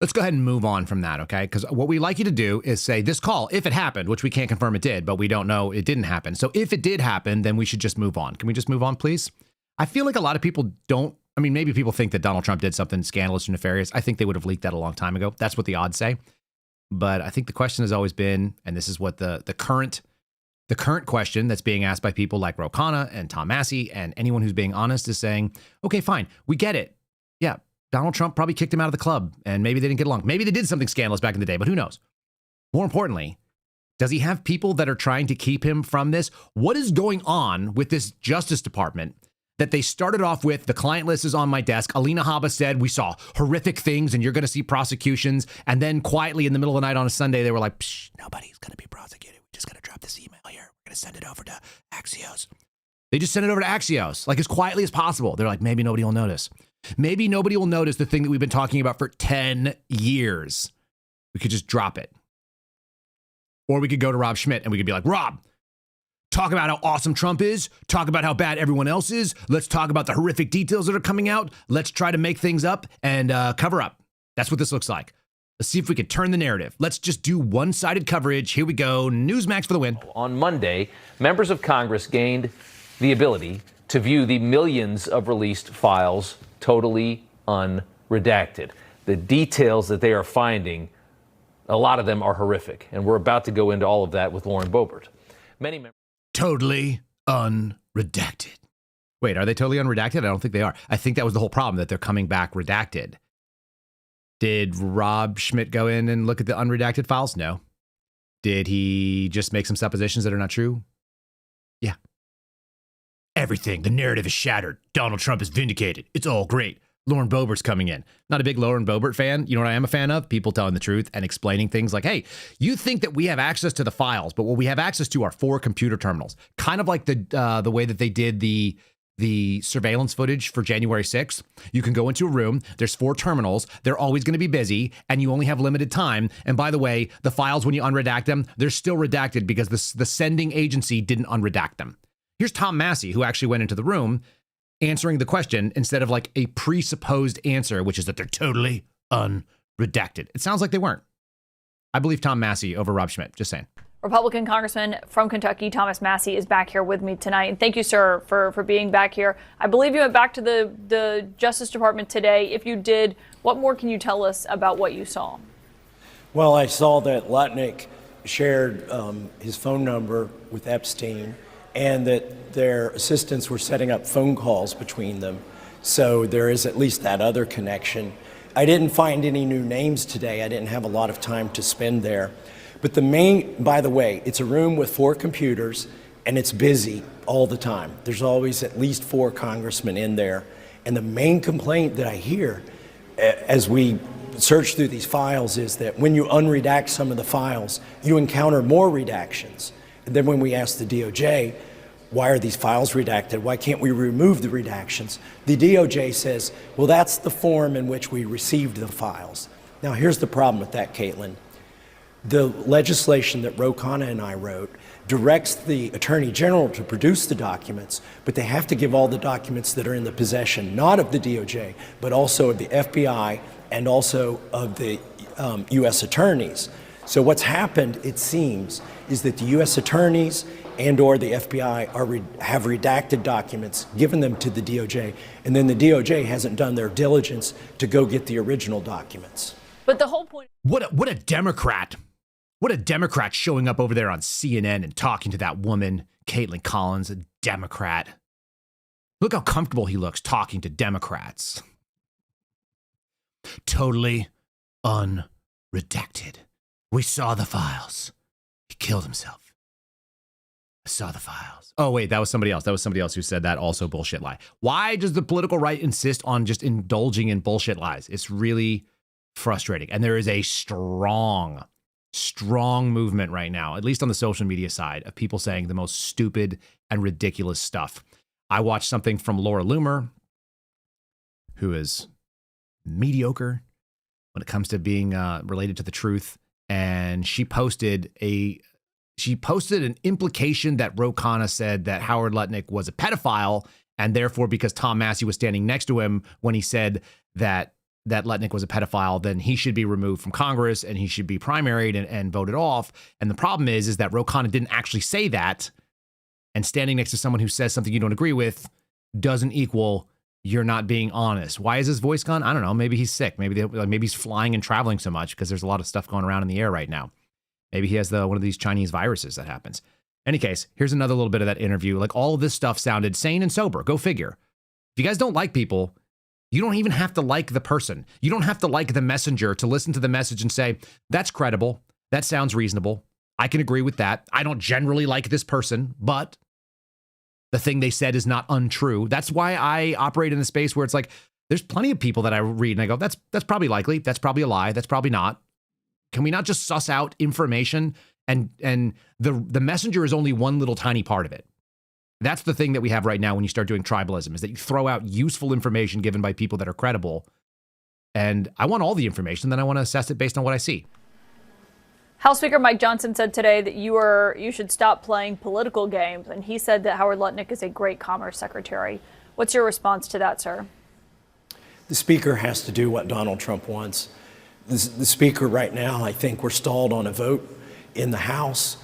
Let's go ahead and move on from that, okay? Because what we like you to do is say this call, if it happened, which we can't confirm it did, but we don't know it didn't happen. So if it did happen, then we should just move on. Can we just move on, please? I feel like a lot of people don't. I mean, maybe people think that Donald Trump did something scandalous or nefarious. I think they would have leaked that a long time ago. That's what the odds say. But I think the question has always been, and this is what the current question that's being asked by people like Ro Khanna and Tom Massey and anyone who's being honest is saying, okay, fine, we get it. Yeah, Donald Trump probably kicked him out of the club and maybe they didn't get along. Maybe they did something scandalous back in the day, but who knows? More importantly, does he have people that are trying to keep him from this? What is going on with this Justice Department that they started off with, the client list is on my desk. Alina Habba said, we saw horrific things and you're going to see prosecutions. And then quietly in the middle of the night on a Sunday, they were like, psh, nobody's going to be prosecuted. We're just going to drop this email here. We're going to send it over to Axios. They just sent it over to Axios, like as quietly as possible. They're like, maybe nobody will notice. Maybe nobody will notice the thing that we've been talking about for 10 years. We could just drop it. Or we could go to Rob Schmidt and we could be like, Rob, talk about how awesome Trump is. Talk about how bad everyone else is. Let's talk about the horrific details that are coming out. Let's try to make things up and cover up. That's what this looks like. Let's see if we can turn the narrative. Let's just do one-sided coverage. Here we go. Newsmax for the win. On Monday, members of Congress gained the ability to view the millions of released files totally unredacted. the details that they are finding, a lot of them are horrific. And we're about to go into all of that with Lauren Boebert. Totally unredacted. Wait, are they totally unredacted? I don't think they are. I think that was the whole problem, that they're coming back redacted. Did Rob Schmidt go in and look at the unredacted files? No. Did he just make some suppositions that are not true? Yeah. Everything. The narrative is shattered. Donald Trump is vindicated. It's all great. Lauren Boebert's coming in. Not a big Lauren Boebert fan. You know what I am a fan of? People telling the truth and explaining things like, hey, you think that we have access to the files, but what we have access to are 4 computer terminals. Kind of like the way that they did the surveillance footage for January 6th. You can go into a room, there's 4 terminals, they're always going to be busy, and you only have limited time. And by the way, the files, when you unredact them, they're still redacted because the sending agency didn't unredact them. Here's Tom Massey, who actually went into the room answering the question instead of like a presupposed answer, which is that they're totally unredacted. It sounds like they weren't. I believe Tom Massey over Rob Schmidt, just saying. Republican Congressman from Kentucky, Thomas Massey, is back here with me tonight. And thank you, sir, for being back here. I believe you went back to the Justice Department today. If you did, what more can you tell us about what you saw? Well, I saw that Lutnick shared his phone number with Epstein and that their assistants were setting up phone calls between them. So there is at least that other connection. I didn't find any new names today. I didn't have a lot of time to spend there. But the main, by the way, it's a room with 4 computers and it's busy all the time. There's always at least 4 congressmen in there. And the main complaint that I hear as we search through these files is that when you unredact some of the files, you encounter more redactions. And then when we ask the DOJ, why are these files redacted? Why can't we remove the redactions? The DOJ says, well, that's the form in which we received the files. Now, here's the problem with that, Caitlin. The legislation that Ro Khanna and I wrote directs the Attorney General to produce the documents, but they have to give all the documents that are in the possession, not of the DOJ, but also of the FBI and also of the U.S. attorneys. So what's happened, it seems, is that the U.S. attorneys and or the FBI have redacted documents, given them to the DOJ, and then the DOJ hasn't done their diligence to go get the original documents. But the whole point... What a Democrat. What a Democrat showing up over there on CNN and talking to that woman, Caitlin Collins, a Democrat. Look how comfortable he looks talking to Democrats. Totally unredacted. We saw the files. He killed himself. I saw the files. Oh, wait, that was somebody else. That was somebody else who said that also bullshit lie. Why does the political right insist on just indulging in bullshit lies? It's really frustrating. And there is a strong movement right now, at least on the social media side, of people saying the most stupid and ridiculous stuff. I watched something from Laura Loomer, who is mediocre when it comes to being related to the truth. And she posted an implication that Ro Khanna said that Howard Lutnick was a pedophile, and therefore, because Tom Massey was standing next to him when he said that Lutnick was a pedophile, then he should be removed from Congress and he should be primaried and voted off. And the problem is that Ro Khanna didn't actually say that, and standing next to someone who says something you don't agree with doesn't equal you're not being honest. Why is his voice gone? I don't know. Maybe he's sick. Maybe he's flying and traveling so much because there's a lot of stuff going around in the air right now. Maybe he has one of these Chinese viruses that happens. Any case, here's another little bit of that interview. Like, all of this stuff sounded sane and sober. Go figure. If you guys don't like people, you don't even have to like the person. You don't have to like the messenger to listen to the message and say, that's credible. That sounds reasonable. I can agree with that. I don't generally like this person, but the thing they said is not untrue. That's why I operate in a space where it's like, there's plenty of people that I read and I go, that's probably likely. That's probably a lie. That's probably not. Can we not just suss out information? And the messenger is only one little tiny part of it. That's the thing that we have right now when you start doing tribalism, is that you throw out useful information given by people that are credible. And I want all the information, then I want to assess it based on what I see. House Speaker Mike Johnson said today that you should stop playing political games, and he said that Howard Lutnick is a great Commerce Secretary. What's your response to that, sir? The Speaker has to do what Donald Trump wants. The Speaker right now, I think we're stalled on a vote in the House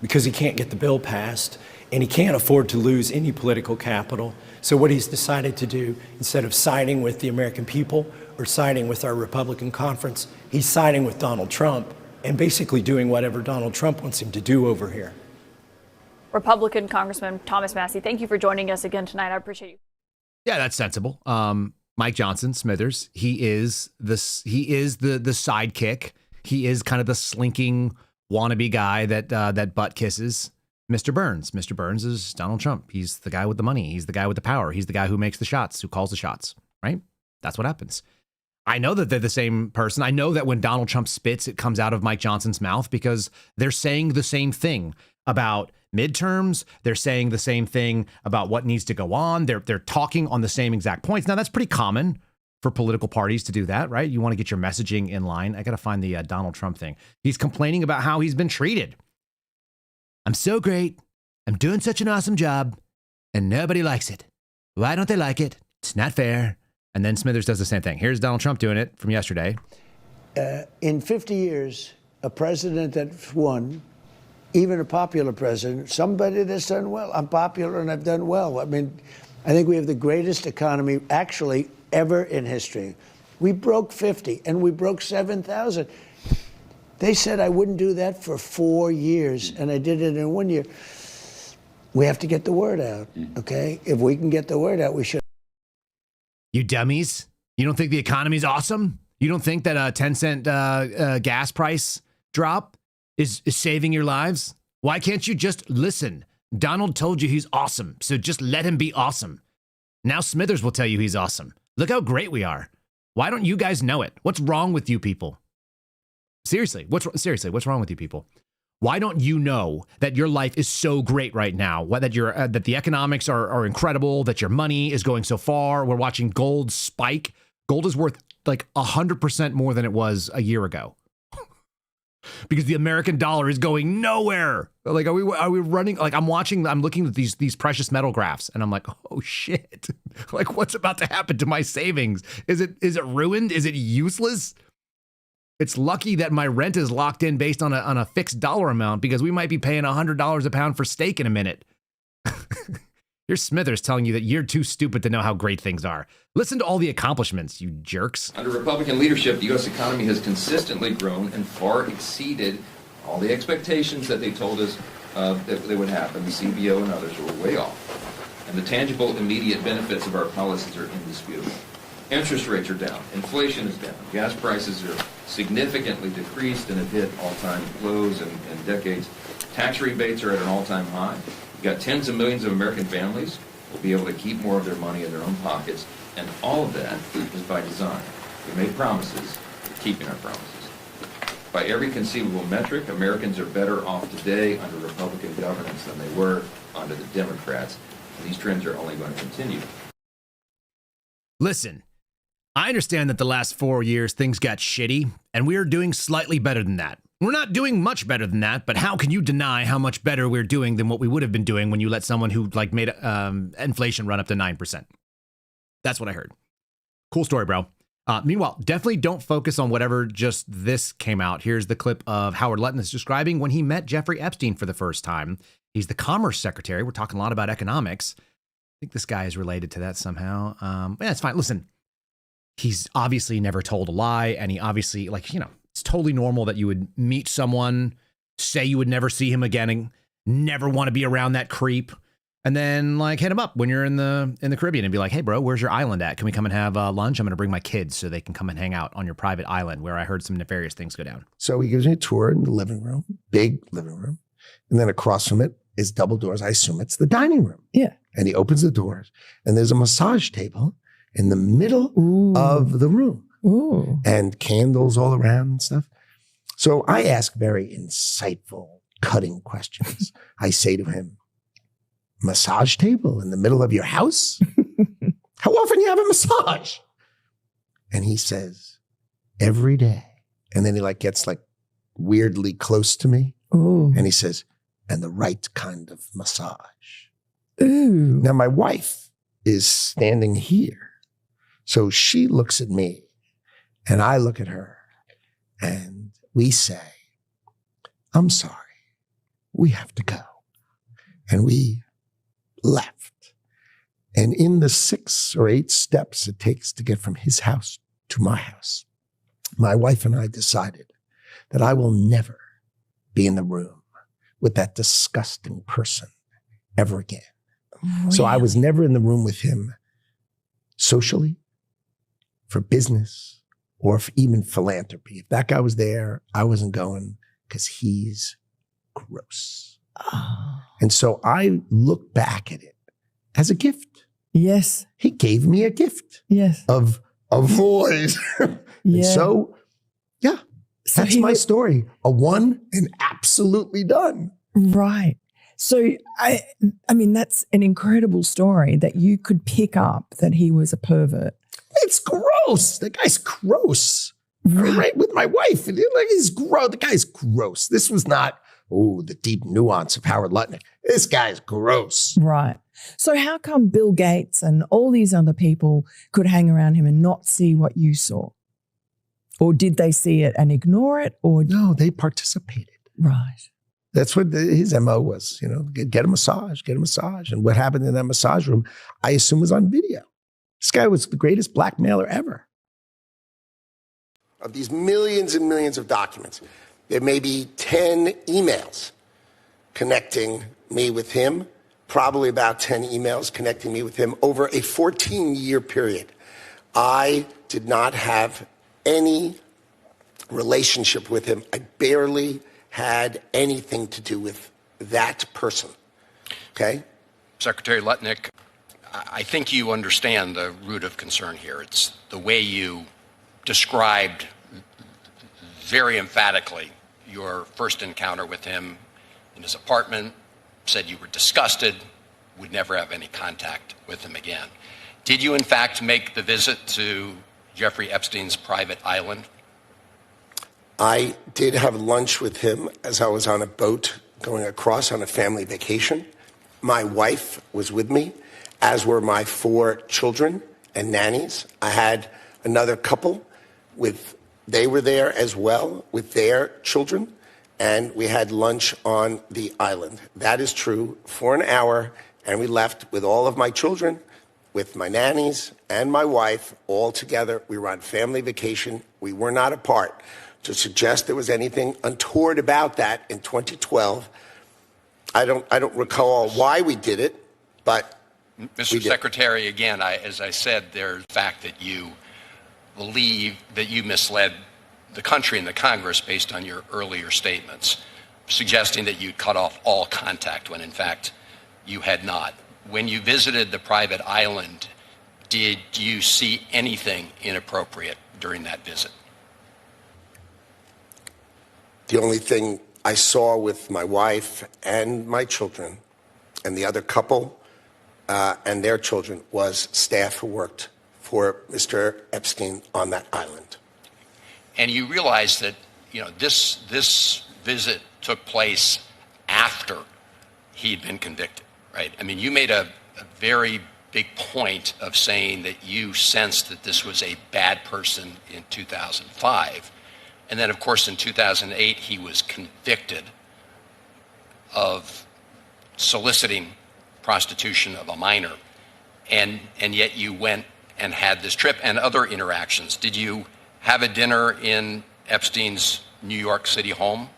because he can't get the bill passed, and he can't afford to lose any political capital. So what he's decided to do, instead of siding with the American people or siding with our Republican conference. He's siding with Donald Trump and basically doing whatever Donald Trump wants him to do over here. Republican Congressman Thomas Massie, thank you for joining us again tonight. I appreciate you. Yeah, that's sensible. Mike Johnson, Smithers, he is the sidekick. He is kind of the slinking wannabe guy that butt kisses Mr. Burns. Mr. Burns is Donald Trump. He's the guy with the money. He's the guy with the power. He's the guy who makes the shots, who calls the shots, right? That's what happens. I know that they're the same person. I know that when Donald Trump spits, it comes out of Mike Johnson's mouth because they're saying the same thing about midterms. They're saying the same thing about what needs to go on. They're talking on the same exact points. Now, that's pretty common for political parties to do that, right? You want to get your messaging in line. I got to find the Donald Trump thing. He's complaining about how he's been treated. I'm so great. I'm doing such an awesome job, and nobody likes it. Why don't they like it? It's not fair. And then Smithers does the same thing. Here's Donald Trump doing it from yesterday. In 50 years, a president that's won, even a popular president, somebody that's done well. I'm popular and I've done well. I mean, I think we have the greatest economy actually ever in history. We broke 50 and we broke 7,000. They said I wouldn't do that for 4 years and I did it in 1 year. We have to get the word out, okay? If we can get the word out, we should. You dummies. You don't think the economy's awesome? You don't think that a 10-cent gas price drop is saving your lives? Why can't you just listen? Donald told you he's awesome, so just let him be awesome. Now Smithers will tell you he's awesome. Look how great we are. Why don't you guys know it? What's wrong with you people? Seriously, what's wrong with you people? Why don't you know that your life is so great right now? That the economics are incredible, that your money is going so far. We're watching gold spike. Gold is worth like 100% more than it was a year ago. Because the American dollar is going nowhere. Like, are we running? Like, I'm looking at these precious metal graphs, and I'm like, oh shit! Like, what's about to happen to my savings? Is it ruined? Is it useless? It's lucky that my rent is locked in based on a fixed dollar amount because we might be paying $100 a pound for steak in a minute. Here's Smithers telling you that you're too stupid to know how great things are. Listen to all the accomplishments, you jerks. Under Republican leadership, the U.S. economy has consistently grown and far exceeded all the expectations that they told us that they would happen. The CBO and others were way off. And the tangible, immediate benefits of our policies are indisputable. Interest rates are down. Inflation is down. Gas prices are significantly decreased and have hit all-time lows in decades. Tax rebates are at an all-time high. You've got tens of millions of American families will be able to keep more of their money in their own pockets, and all of that is by design. We made promises, we're keeping our promises. By every conceivable metric, Americans are better off today under Republican governance than they were under the Democrats, and these trends are only going to continue. Listen, I understand that the last 4 years things got shitty, and we're doing slightly better than that. We're not doing much better than that, but how can you deny how much better we're doing than what we would have been doing when you let someone who made inflation run up to 9%? That's what I heard. Cool story, bro. Meanwhile, definitely don't focus on whatever just this came out. Here's the clip of Howard Lutnick describing when he met Jeffrey Epstein for the first time. He's the Commerce Secretary. We're talking a lot about economics. I think this guy is related to that somehow. Yeah, it's fine. Listen, he's obviously never told a lie, and he obviously, it's totally normal that you would meet someone, say you would never see him again, and never want to be around that creep, and then hit him up when you're in the Caribbean and be like, hey, bro, where's your island at? Can we come and have lunch? I'm going to bring my kids so they can come and hang out on your private island where I heard some nefarious things go down. So he gives me a tour in the living room, big living room. And then across from it is double doors. I assume it's the dining room. Yeah. And he opens the doors and there's a massage table in the middle of the room. Ooh. And candles all around and stuff. So I ask very insightful, cutting questions. I say to him, massage table in the middle of your house? How often do you have a massage? And he says, every day. And then he gets weirdly close to me. Ooh. And he says, and the right kind of massage. Ooh. Now my wife is standing here. So she looks at me and I look at her and we say, I'm sorry, we have to go. And we left. And in the 6 or 8 steps it takes to get from his house to my house, my wife and I decided that I will never be in the room with that disgusting person ever again. Really? So I was never in the room with him socially, for business, or for even philanthropy. If that guy was there, I wasn't going because he's gross. Oh. And so I look back at it as a gift. Yes. He gave me a gift. Yes. Of avoid. Yeah. So, yeah, so that's my story. A one and absolutely done. Right. So, I mean, that's an incredible story that you could pick up that he was a pervert. It's gross. The guy's gross. Right with my wife. He's gross. The guy's gross. This was not, the deep nuance of Howard Lutnick. This guy's gross. Right. So how come Bill Gates and all these other people could hang around him and not see what you saw? Or did they see it and ignore it? Or no, they participated. Right. That's what his MO was, get a massage, get a massage. And what happened in that massage room, I assume was on video. This guy was the greatest blackmailer ever. Of these millions and millions of documents, there may be 10 emails connecting me with him, probably about 10 emails connecting me with him over a 14-year period. I did not have any relationship with him. I barely had anything to do with that person, okay? Secretary Lutnick, I think you understand the root of concern here. It's the way you described very emphatically your first encounter with him in his apartment, said you were disgusted, would never have any contact with him again. Did you, in fact, make the visit to Jeffrey Epstein's private island? I did have lunch with him as I was on a boat going across on a family vacation. My wife was with me, as were my 4 children and nannies. I had another couple they were there as well with their children, and we had lunch on the island. That is true, for an hour, and we left with all of my children, with my nannies and my wife, all together. We were on family vacation. We were not apart. To suggest there was anything untoward about that in 2012, I don't recall why we did it, but Mr. Secretary, again, as I said, there's the fact that you believe that you misled the country and the Congress based on your earlier statements, suggesting that you'd cut off all contact when, in fact, you had not. When you visited the private island, did you see anything inappropriate during that visit? The only thing I saw with my wife and my children and the other couple and their children was staff who worked for Mr. Epstein on that island. And you realize that this visit took place after he'd been convicted, right? I mean, you made a very big point of saying that you sensed that this was a bad person in 2005. And then, of course, in 2008, he was convicted of soliciting prostitution of a minor. And yet you went and had this trip and other interactions. Did you have a dinner in Epstein's New York City home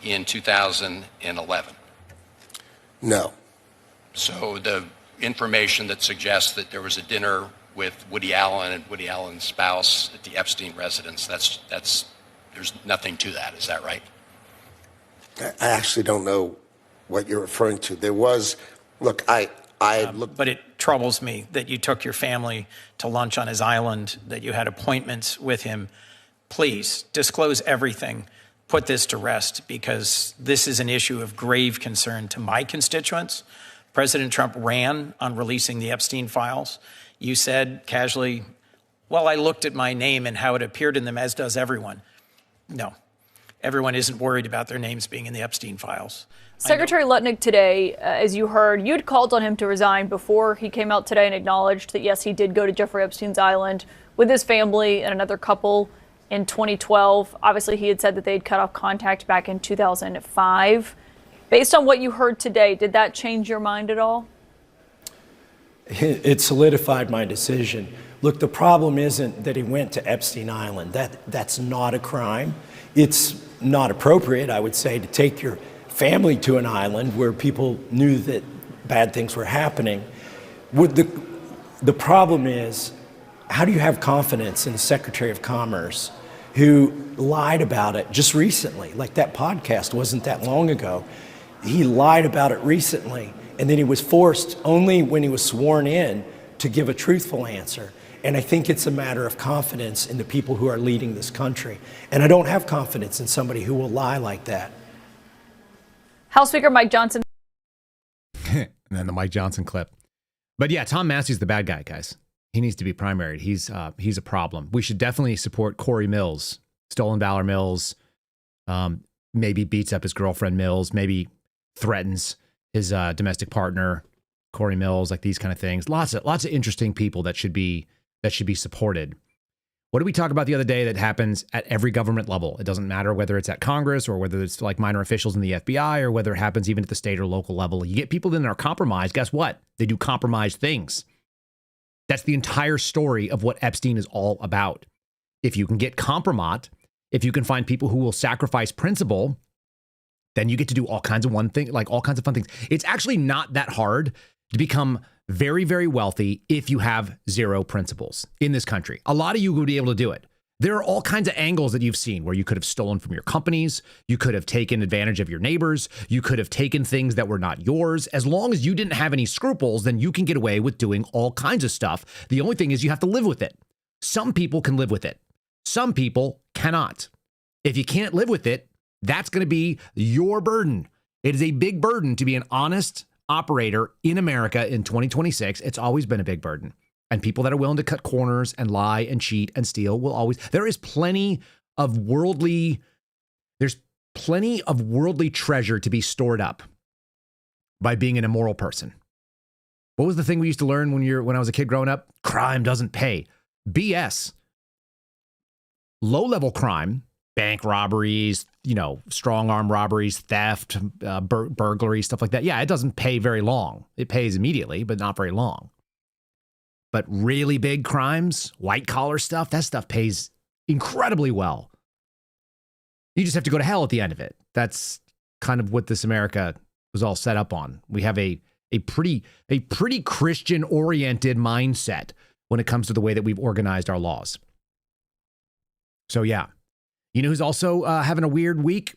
in 2011? No. So the information that suggests that there was a dinner with Woody Allen and Woody Allen's spouse at the Epstein residence, there's nothing to that. Is that right? I actually don't know what you're referring to. There was, look, but it troubles me that you took your family to lunch on his island, that you had appointments with him. Please disclose everything. Put this to rest, because this is an issue of grave concern to my constituents. President Trump ran on releasing the Epstein files. You said casually, well, I looked at my name and how it appeared in them, as does everyone. No, everyone isn't worried about their names being in the Epstein files. Secretary Lutnick today, as you heard, you had called on him to resign before he came out today and acknowledged that, yes, he did go to Jeffrey Epstein's island with his family and another couple in 2012. Obviously, he had said that they'd cut off contact back in 2005. Based on what you heard today, did that change your mind at all? It solidified my decision. Look, the problem isn't that he went to Epstein Island. That's not a crime. It's not appropriate, I would say, to take your family to an island where people knew that bad things were happening. The problem is, how do you have confidence in the Secretary of Commerce who lied about it just recently? Like, that podcast wasn't that long ago. He lied about it recently, and then he was forced only when he was sworn in to give a truthful answer. And I think it's a matter of confidence in the people who are leading this country. And I don't have confidence in somebody who will lie like that. House Speaker Mike Johnson. And then the Mike Johnson clip. But yeah, Tom Massey's the bad guy, guys. He needs to be primaried. He's a problem. We should definitely support Corey Mills, Stolen Valor Mills, maybe beats up his girlfriend Mills, maybe threatens his domestic partner, Corey Mills, like these kind of things. Lots of interesting people that should be supported. What did we talk about the other day that happens at every government level? It doesn't matter whether it's at Congress or whether it's like minor officials in the FBI or whether it happens even at the state or local level. You get people that are compromised. Guess what? They do compromised things. That's the entire story of what Epstein is all about. If you can get compromat, if you can find people who will sacrifice principle, then you get to do all kinds of fun things. It's actually not that hard to become very, very wealthy if you have zero principles in this country. A lot of you would be able to do it. There are all kinds of angles that you've seen where you could have stolen from your companies. You could have taken advantage of your neighbors. You could have taken things that were not yours. As long as you didn't have any scruples, then you can get away with doing all kinds of stuff. The only thing is you have to live with it. Some people can live with it. Some people cannot. If you can't live with it, that's going to be your burden. It is a big burden to be an honest operator in America in 2026. It's always been a big burden. And people that are willing to cut corners and lie and cheat and steal will always, there's plenty of worldly treasure to be stored up by being an immoral person. What was the thing we used to learn when I was a kid growing up? Crime doesn't pay. BS. Low-level crime, bank robberies, strong arm robberies, theft, burglary, stuff like that. Yeah, it doesn't pay very long. It pays immediately, but not very long. But really big crimes, white collar stuff, that stuff pays incredibly well. You just have to go to hell at the end of it. That's kind of what this America was all set up on. We have a pretty Christian oriented mindset when it comes to the way that we've organized our laws. So yeah, you know who's also having a weird week?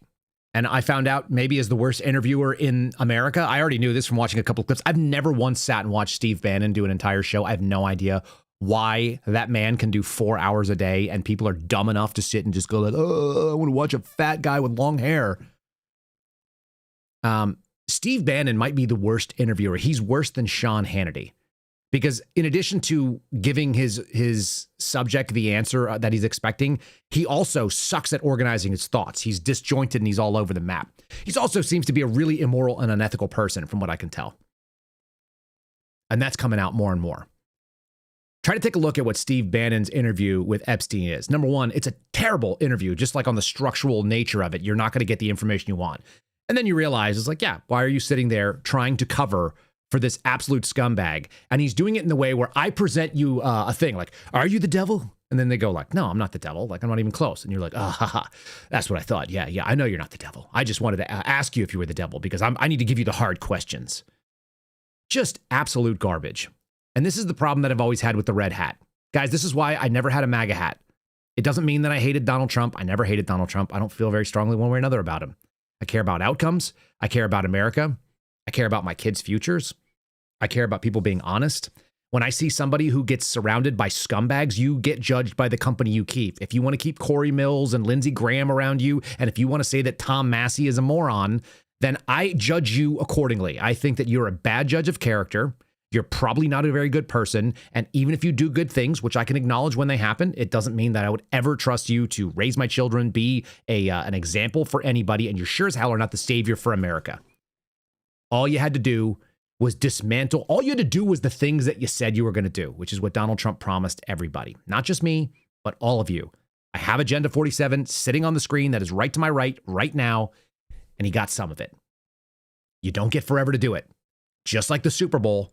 And I found out maybe is the worst interviewer in America. I already knew this from watching a couple of clips. I've never once sat and watched Steve Bannon do an entire show. I have no idea why that man can do 4 hours a day and people are dumb enough to sit and just go like, oh, I want to watch a fat guy with long hair. Steve Bannon might be the worst interviewer. He's worse than Sean Hannity. Because in addition to giving his subject the answer that he's expecting, he also sucks at organizing his thoughts. He's disjointed and he's all over the map. He also seems to be a really immoral and unethical person from what I can tell. And that's coming out more and more. Try to take a look at what Steve Bannon's interview with Epstein is. Number one, it's a terrible interview, just like on the structural nature of it. You're not going to get the information you want. And then you realize it's like, yeah, why are you sitting there trying to cover for this absolute scumbag? And he's doing it in the way where I present you a thing like, are you the devil? And then they go like, no, I'm not the devil. Like, I'm not even close. And you're like, oh, haha, that's what I thought. Yeah, I know you're not the devil. I just wanted to ask you if you were the devil because I need to give you the hard questions. Just absolute garbage. And this is the problem that I've always had with the red hat. Guys, this is why I never had a MAGA hat. It doesn't mean that I hated Donald Trump. I never hated Donald Trump. I don't feel very strongly one way or another about him. I care about outcomes. I care about America. I care about my kids' futures. I care about people being honest. When I see somebody who gets surrounded by scumbags, you get judged by the company you keep. If you want to keep Corey Mills and Lindsey Graham around you, and if you want to say that Tom Massey is a moron, then I judge you accordingly. I think that you're a bad judge of character. You're probably not a very good person. And even if you do good things, which I can acknowledge when they happen, it doesn't mean that I would ever trust you to raise my children, be an example for anybody. And you sure as hell are not the savior for America. All you had to do was dismantle. All you had to do was the things that you said you were going to do, which is what Donald Trump promised everybody. Not just me, but all of you. I have Agenda 47 sitting on the screen that is right to my right now, and he got some of it. You don't get forever to do it. Just like the Super Bowl,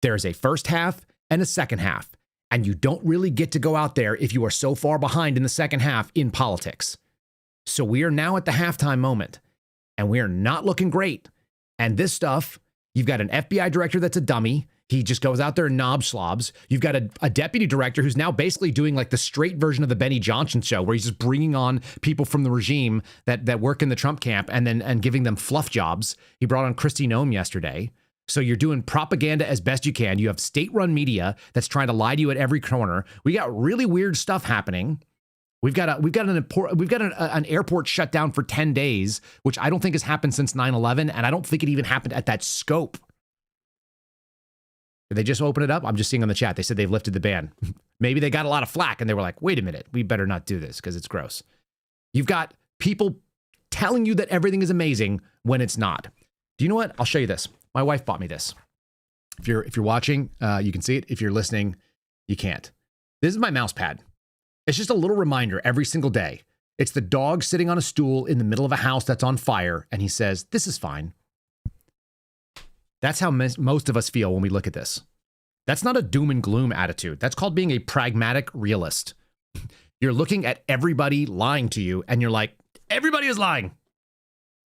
there is a first half and a second half. And you don't really get to go out there if you are so far behind in the second half in politics. So we are now at the halftime moment, and we are not looking great. And this stuff, you've got an FBI director that's a dummy. He just goes out there and knob slobs. You've got a deputy director who's now basically doing like the straight version of the Benny Johnson show, where he's just bringing on people from the regime that work in the Trump camp and giving them fluff jobs. He brought on Kristi Noem yesterday. So you're doing propaganda as best you can. You have state-run media that's trying to lie to you at every corner. We got really weird stuff happening. We've got an airport shut down for 10 days, which I don't think has happened since 9/11, and I don't think it even happened at that scope. Did they just open it up? I'm just seeing on the chat. They said they've lifted the ban. Maybe they got a lot of flack and they were like, wait a minute, we better not do this because it's gross. You've got people telling you that everything is amazing when it's not. Do you know what? I'll show you this. My wife bought me this. If you're watching, you can see it. If you're listening, you can't. This is my mouse pad. It's just a little reminder every single day. It's the dog sitting on a stool in the middle of a house that's on fire, and he says, this is fine. That's how most of us feel when we look at this. That's not a doom and gloom attitude. That's called being a pragmatic realist. You're looking at everybody lying to you, and you're like, everybody is lying.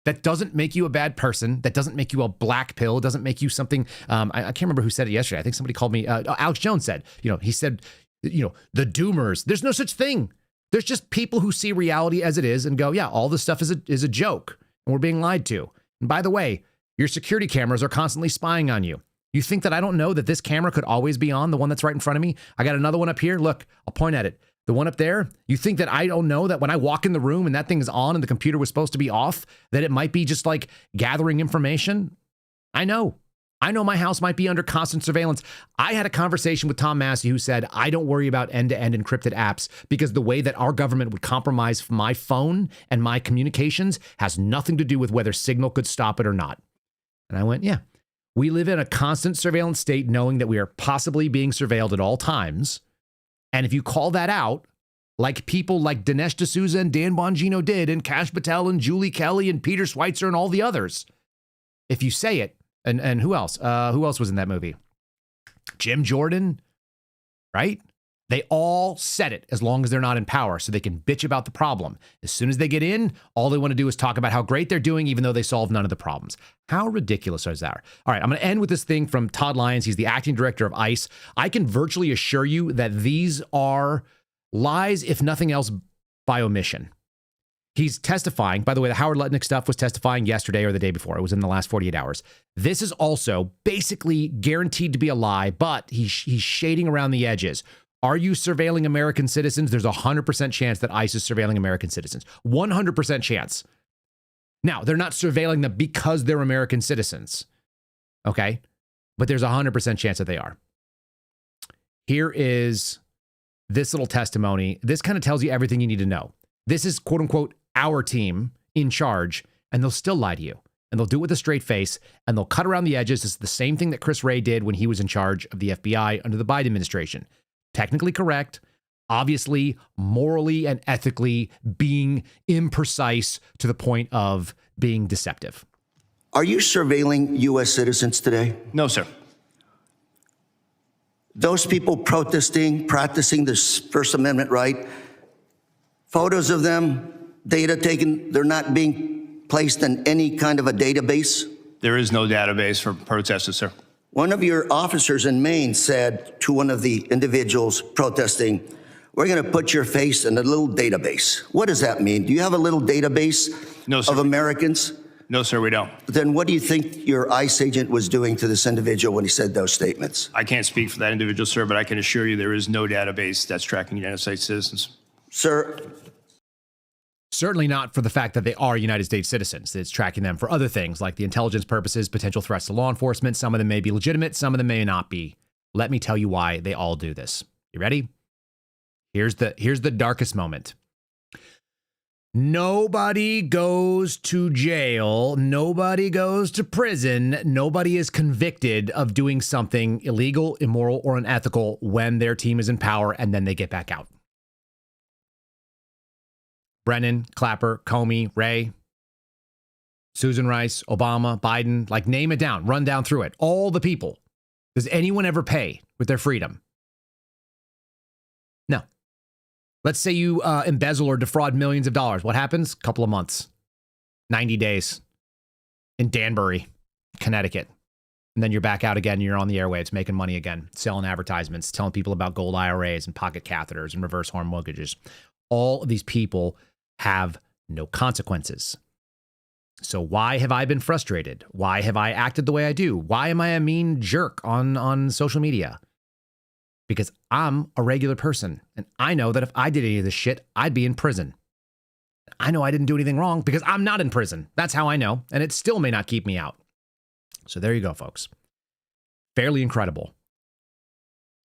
That doesn't make you a bad person. That doesn't make you a black pill. It doesn't make you something. I can't remember who said it yesterday. I think somebody called me. Alex Jones said, he said, the doomers. There's no such thing. There's just people who see reality as it is and go, yeah, all this stuff is a joke and we're being lied to. And by the way, your security cameras are constantly spying on you. You think that I don't know that this camera could always be on, the one that's right in front of me? I got another one up here. Look, I'll point at it. The one up there, you think that I don't know that when I walk in the room and that thing's on and the computer was supposed to be off, that it might be just like gathering information? I know my house might be under constant surveillance. I had a conversation with Tom Massey who said, I don't worry about end-to-end encrypted apps because the way that our government would compromise my phone and my communications has nothing to do with whether Signal could stop it or not. And I went, yeah, we live in a constant surveillance state knowing that we are possibly being surveilled at all times. And if you call that out, like people like Dinesh D'Souza and Dan Bongino did, and Kash Patel and Julie Kelly and Peter Schweitzer and all the others, if you say it, and who else? Who else was in that movie? Jim Jordan, right? They all said it as long as they're not in power so they can bitch about the problem. As soon as they get in, all they want to do is talk about how great they're doing, even though they solve none of the problems. How ridiculous is that? All right, I'm going to end with this thing from Todd Lyons. He's the acting director of ICE. I can virtually assure you that these are lies, if nothing else, by omission. He's testifying. By the way, the Howard Lutnick stuff was testifying yesterday or the day before. It was in the last 48 hours. This is also basically guaranteed to be a lie, but he's shading around the edges. Are you surveilling American citizens? There's a 100% chance that ICE is surveilling American citizens. 100% chance. Now, they're not surveilling them because they're American citizens. Okay? But there's a 100% chance that they are. Here is this little testimony. This kind of tells you everything you need to know. This is, quote unquote, our team in charge, and they'll still lie to you. And they'll do it with a straight face, and they'll cut around the edges. It's the same thing that Chris Wray did when he was in charge of the FBI under the Biden administration. Technically correct, obviously, morally and ethically being imprecise to the point of being deceptive. Are you surveilling U.S. citizens today? No, sir. Those people protesting, practicing their First Amendment right, photos of them, data taken, they're not being placed in any kind of a database? There is no database for protesters, sir. One of your officers in Maine said to one of the individuals protesting, we're going to put your face in a little database. What does that mean? Do you have a little database of Americans? No, sir, we don't. Then what do you think your ICE agent was doing to this individual when he said those statements? I can't speak for that individual, sir, but I can assure you there is no database that's tracking United States citizens. Sir? Certainly not for the fact that they are United States citizens. It's tracking them for other things like the intelligence purposes, potential threats to law enforcement. Some of them may be legitimate. Some of them may not be. Let me tell you why they all do this. You ready? Here's the darkest moment. Nobody goes to jail. Nobody goes to prison. Nobody is convicted of doing something illegal, immoral, or unethical when their team is in power and then they get back out. Brennan, Clapper, Comey, Wray, Susan Rice, Obama, Biden, like name it down, run down through it. All the people. Does anyone ever pay with their freedom? No. Let's say you embezzle or defraud millions of dollars. What happens? Couple of months, 90 days in Danbury, Connecticut. And then you're back out again and you're on the airwaves making money again, selling advertisements, telling people about gold IRAs and pocket catheters and reverse harm mortgages. All of these people have no consequences. So why have I been frustrated? Why have I acted the way I do? Why am I a mean jerk on social media? Because I'm a regular person, and I know that if I did any of this shit, I'd be in prison. I know I didn't do anything wrong because I'm not in prison. That's how I know, and it still may not keep me out. So there you go, folks. Fairly incredible.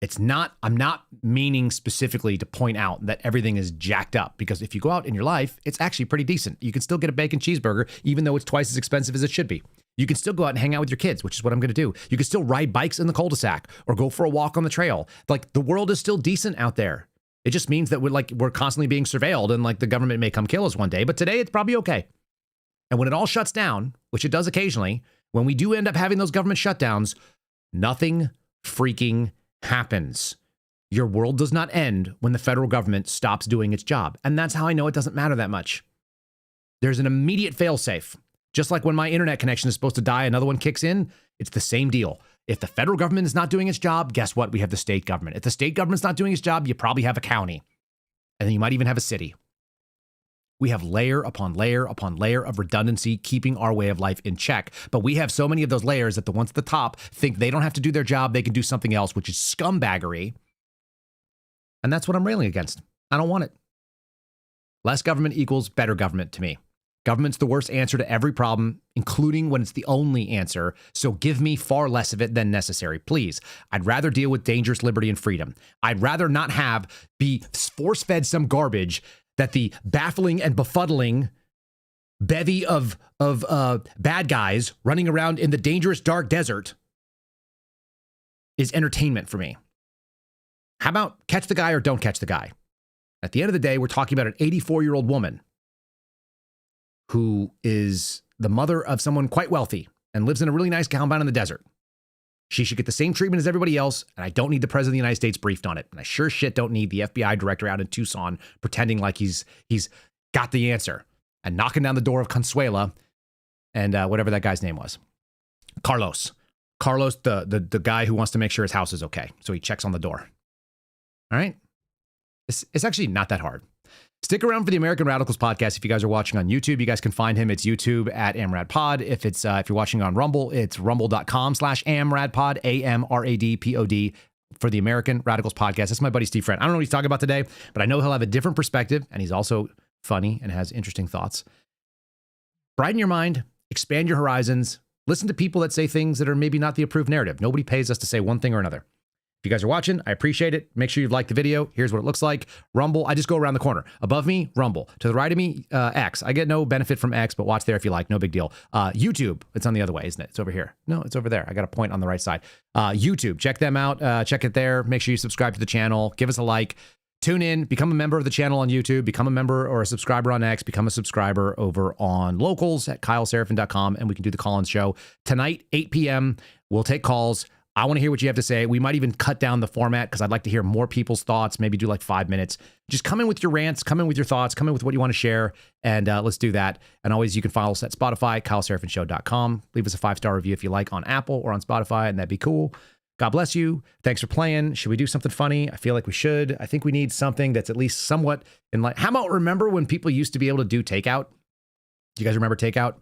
I'm not meaning specifically to point out that everything is jacked up, because if you go out in your life, it's actually pretty decent. You can still get a bacon cheeseburger, even though it's twice as expensive as it should be. You can still go out and hang out with your kids, which is what I'm going to do. You can still ride bikes in the cul-de-sac or go for a walk on the trail. Like, the world is still decent out there. It just means that we're constantly being surveilled, and like the government may come kill us one day, but today it's probably okay. And when it all shuts down, which it does occasionally, when we do end up having those government shutdowns, nothing freaking happens. Your world does not end when the federal government stops doing its job. And that's how I know it doesn't matter that much. There's an immediate failsafe. Just like when my internet connection is supposed to die, another one kicks in. It's the same deal. If the federal government is not doing its job, guess what? We have the state government. If the state government's not doing its job, you probably have a county. And then you might even have a city. We have layer upon layer upon layer of redundancy keeping our way of life in check. But we have so many of those layers that the ones at the top think they don't have to do their job, they can do something else, which is scumbaggery. And that's what I'm railing against. I don't want it. Less government equals better government to me. Government's the worst answer to every problem, including when it's the only answer. So give me far less of it than necessary, please. I'd rather deal with dangerous liberty and freedom. I'd rather not be force-fed some garbage that the baffling and befuddling bevy of bad guys running around in the dangerous dark desert is entertainment for me. How about catch the guy or don't catch the guy? At the end of the day, we're talking about an 84-year-old woman who is the mother of someone quite wealthy and lives in a really nice compound in the desert. She should get the same treatment as everybody else, and I don't need the president of the United States briefed on it. And I sure shit don't need the FBI director out in Tucson pretending like he's got the answer and knocking down the door of Consuela and whatever that guy's name was. Carlos, the guy who wants to make sure his house is okay. So he checks on the door. All right? It's actually not that hard. Stick around for the American Radicals podcast. If you guys are watching on YouTube, you guys can find him. It's YouTube at AmRadPod. If you're watching on Rumble, it's rumble.com/AmRadPod, AMRADPOD, for the American Radicals podcast. That's my buddy Steve Friend. I don't know what he's talking about today, but I know he'll have a different perspective, and he's also funny and has interesting thoughts. Brighten your mind, expand your horizons, listen to people that say things that are maybe not the approved narrative. Nobody pays us to say one thing or another. If you guys are watching, I appreciate it. Make sure you've liked the video. Here's what it looks like. Rumble, I just go around the corner. Above me, Rumble. To the right of me, X. I get no benefit from X, but watch there if you like. No big deal. YouTube, it's on the other way, isn't it? It's over here. No, it's over there. I got a point on the right side. YouTube, check them out. Check it there. Make sure you subscribe to the channel. Give us a like. Tune in. Become a member of the channel on YouTube. Become a member or a subscriber on X. Become a subscriber over on Locals at KyleSeraphin.com, and we can do the call-in show. Tonight, 8 p.m., we'll take calls. I want to hear what you have to say. We might even cut down the format because I'd like to hear more people's thoughts, maybe do like 5 minutes. Just come in with your rants, come in with your thoughts, come in with what you want to share, and let's do that. And always, you can follow us at Spotify, KyleSeraphinShow.com. Leave us a 5-star review if you like on Apple or on Spotify, and that'd be cool. God bless you. Thanks for playing. Should we do something funny? I feel like we should. I think we need something that's at least somewhat in like. How about remember when people used to be able to do takeout? Do you guys remember takeout?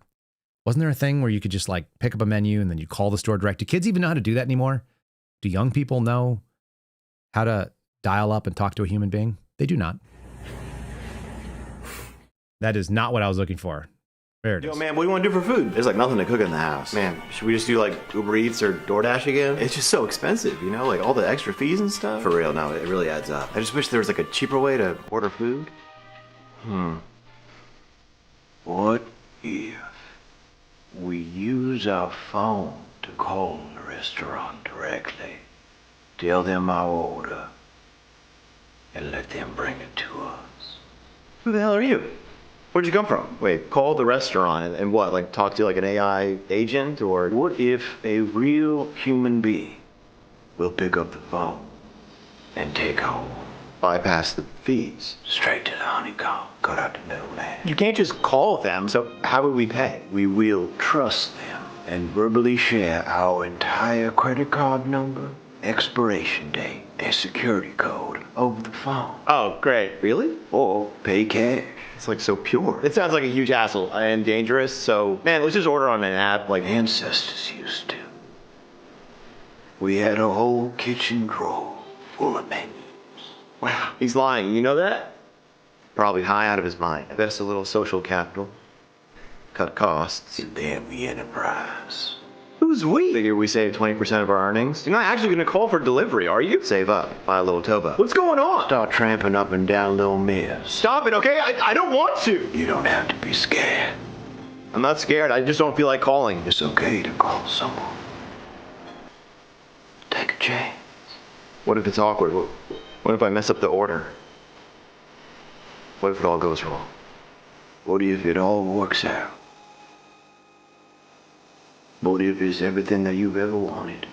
Wasn't there a thing where you could just like pick up a menu and then you call the store direct? Do kids even know how to do that anymore? Do young people know how to dial up and talk to a human being? They do not. That is not what I was looking for. There it is. Yo, man, what do you want to do for food? There's like nothing to cook in the house. Man, should we just do like Uber Eats or DoorDash again? It's just so expensive, you know, like all the extra fees and stuff. For real, no, it really adds up. I just wish there was like a cheaper way to order food. What if we use our phone to call the restaurant directly, tell them our order, and let them bring it to us? Who the hell are you? Where'd you come from? Wait, call the restaurant and what, like talk to like an AI agent or? What if a real human being will pick up the phone and take home bypass the fees. Straight to the honeycomb. Cut out the middleman. You can't just call them, so how would we pay? We will trust them and verbally share our entire credit card number, expiration date, and security code over the phone. Oh, great. Really? Or pay cash. It's like so pure. It sounds like a huge hassle and dangerous, so man, let's just order on an app like ancestors used to. We had a whole kitchen drawer full of menus. Wow, he's lying. You know that? Probably high out of his mind. Invest a little social capital. Cut costs. And then we enterprise. Who's we? Figure we save 20% of our earnings. You're not actually going to call for delivery, are you? Save up. Buy a little towboat. What's going on? Start tramping up and down Little Miss. Stop it, okay? I don't want to. You don't have to be scared. I'm not scared. I just don't feel like calling. It's okay to call someone. Take a chance. What if it's awkward? What if I mess up the order? What if it all goes wrong? What if it all works out? What if it's everything that you've ever wanted?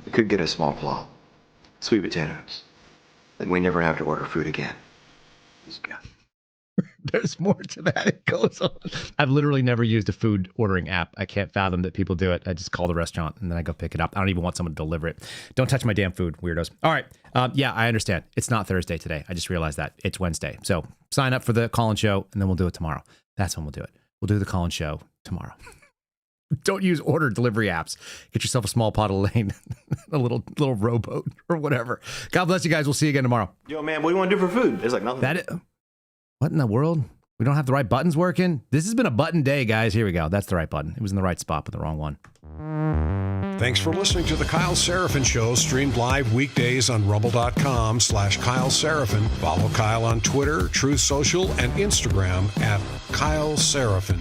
We could get a small plot. Sweet potatoes. Then we never have to order food again. There's more to that. It goes on. I've literally never used a food ordering app. I can't fathom that people do it. I just call the restaurant and then I go pick it up. I don't even want someone to deliver it. Don't touch my damn food, weirdos. All right. Yeah, I understand. It's not Thursday today. I just realized that. It's Wednesday. So sign up for the call-in show and then we'll do it tomorrow. That's when we'll do it. We'll do the call-in show tomorrow. Don't use order delivery apps. Get yourself a small pot of Lane, a little rowboat or whatever. God bless you guys. We'll see you again tomorrow. Yo, man, what do you want to do for food? There's like nothing. What in the world? We don't have the right buttons working? This has been a button day, guys. Here we go. That's the right button. It was in the right spot, but the wrong one. Thanks for listening to The Kyle Seraphin Show, streamed live weekdays on rumble.com/Kyle Seraphin. Follow Kyle on Twitter, Truth Social, and Instagram @Kyle Seraphin.